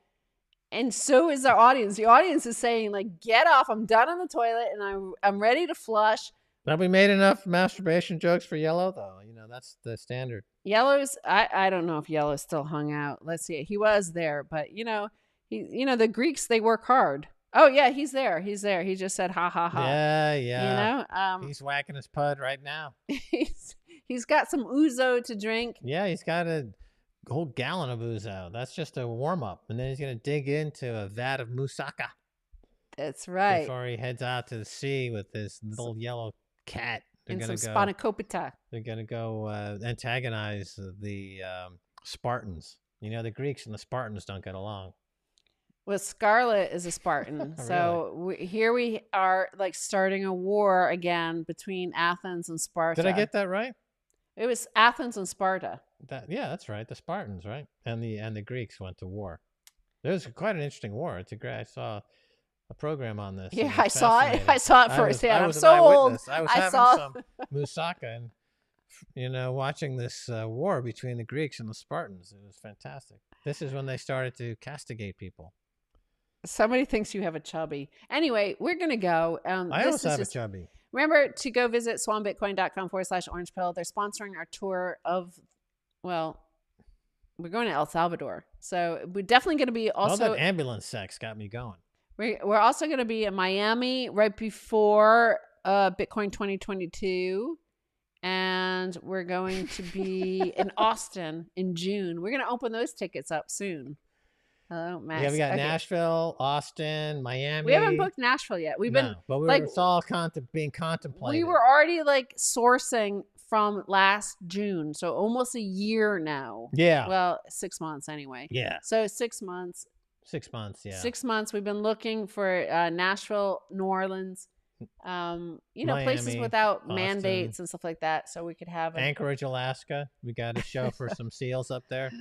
S2: and so is our audience. The audience is saying, like, "Get off! I'm done on the toilet, and I'm ready to flush."
S1: Have we made enough masturbation jokes for Yellow, though? That's the standard.
S2: Yellow's. I don't know if Yellow still hung out. Let's see. He was there, but the Greeks, they work hard. Oh yeah, he's there. He just said ha ha ha.
S1: Yeah. He's whacking his pud right now.
S2: he's got some ouzo to drink.
S1: Yeah, he's got a whole gallon of ouzo. That's just a warm up, and then he's gonna dig into a vat of moussaka.
S2: That's right.
S1: Before he heads out to the sea with this little yellow cat.
S2: And some spanakopita.
S1: They're gonna go antagonize the Spartans. The Greeks and the Spartans don't get along.
S2: Well, Scarlet is a Spartan. So here we are, like, starting a war again between Athens and Sparta.
S1: Did I get that right?
S2: It was Athens and Sparta.
S1: That's right. The Spartans, right? And the Greeks went to war. It was quite an interesting war. I saw a program on this.
S2: Yeah, I saw it. I saw it firsthand. I'm so old.
S1: I was having some moussaka and watching this war between the Greeks and the Spartans. It was fantastic. This is when they started to castigate people.
S2: Somebody thinks you have a chubby. Anyway, we're going to go.
S1: I also have a chubby.
S2: Remember to go visit swanbitcoin.com/orange pill. They're sponsoring our tour we're going to El Salvador. So we're definitely going to be also.
S1: All that ambulance sex got me going.
S2: We're also going to be in Miami right before Bitcoin 2022. And we're going to be in Austin in June. We're going to open those tickets up soon. Hello, Max.
S1: Yeah, we got Nashville, Austin, Miami.
S2: We haven't booked Nashville yet.
S1: But it's all being contemplated.
S2: We were already sourcing from last June, so almost a year now.
S1: Yeah.
S2: Well, 6 months anyway.
S1: Yeah.
S2: So 6 months.
S1: 6 months, yeah.
S2: 6 months. We've been looking for Nashville, New Orleans, places
S1: Miami,
S2: without
S1: Boston.
S2: mandates and stuff like that, so we could have
S1: Anchorage, Alaska. We got a show for some seals up there.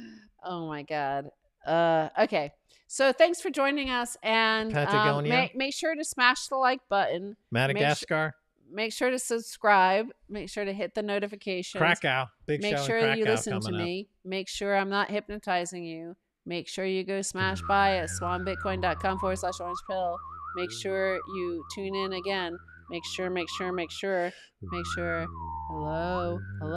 S2: Oh my God. Okay. So thanks for joining us, and
S1: Patagonia.
S2: make sure to smash the like button.
S1: Madagascar.
S2: Make sure to subscribe. Make sure to hit the notifications.
S1: Krakow. Big
S2: Make
S1: show
S2: sure
S1: in Krakow
S2: you listen to
S1: coming up.
S2: me. Make sure I'm not hypnotizing you. Make sure you go smash by at swanbitcoin.com/orange pill. Make sure you tune in again. Make sure. Hello.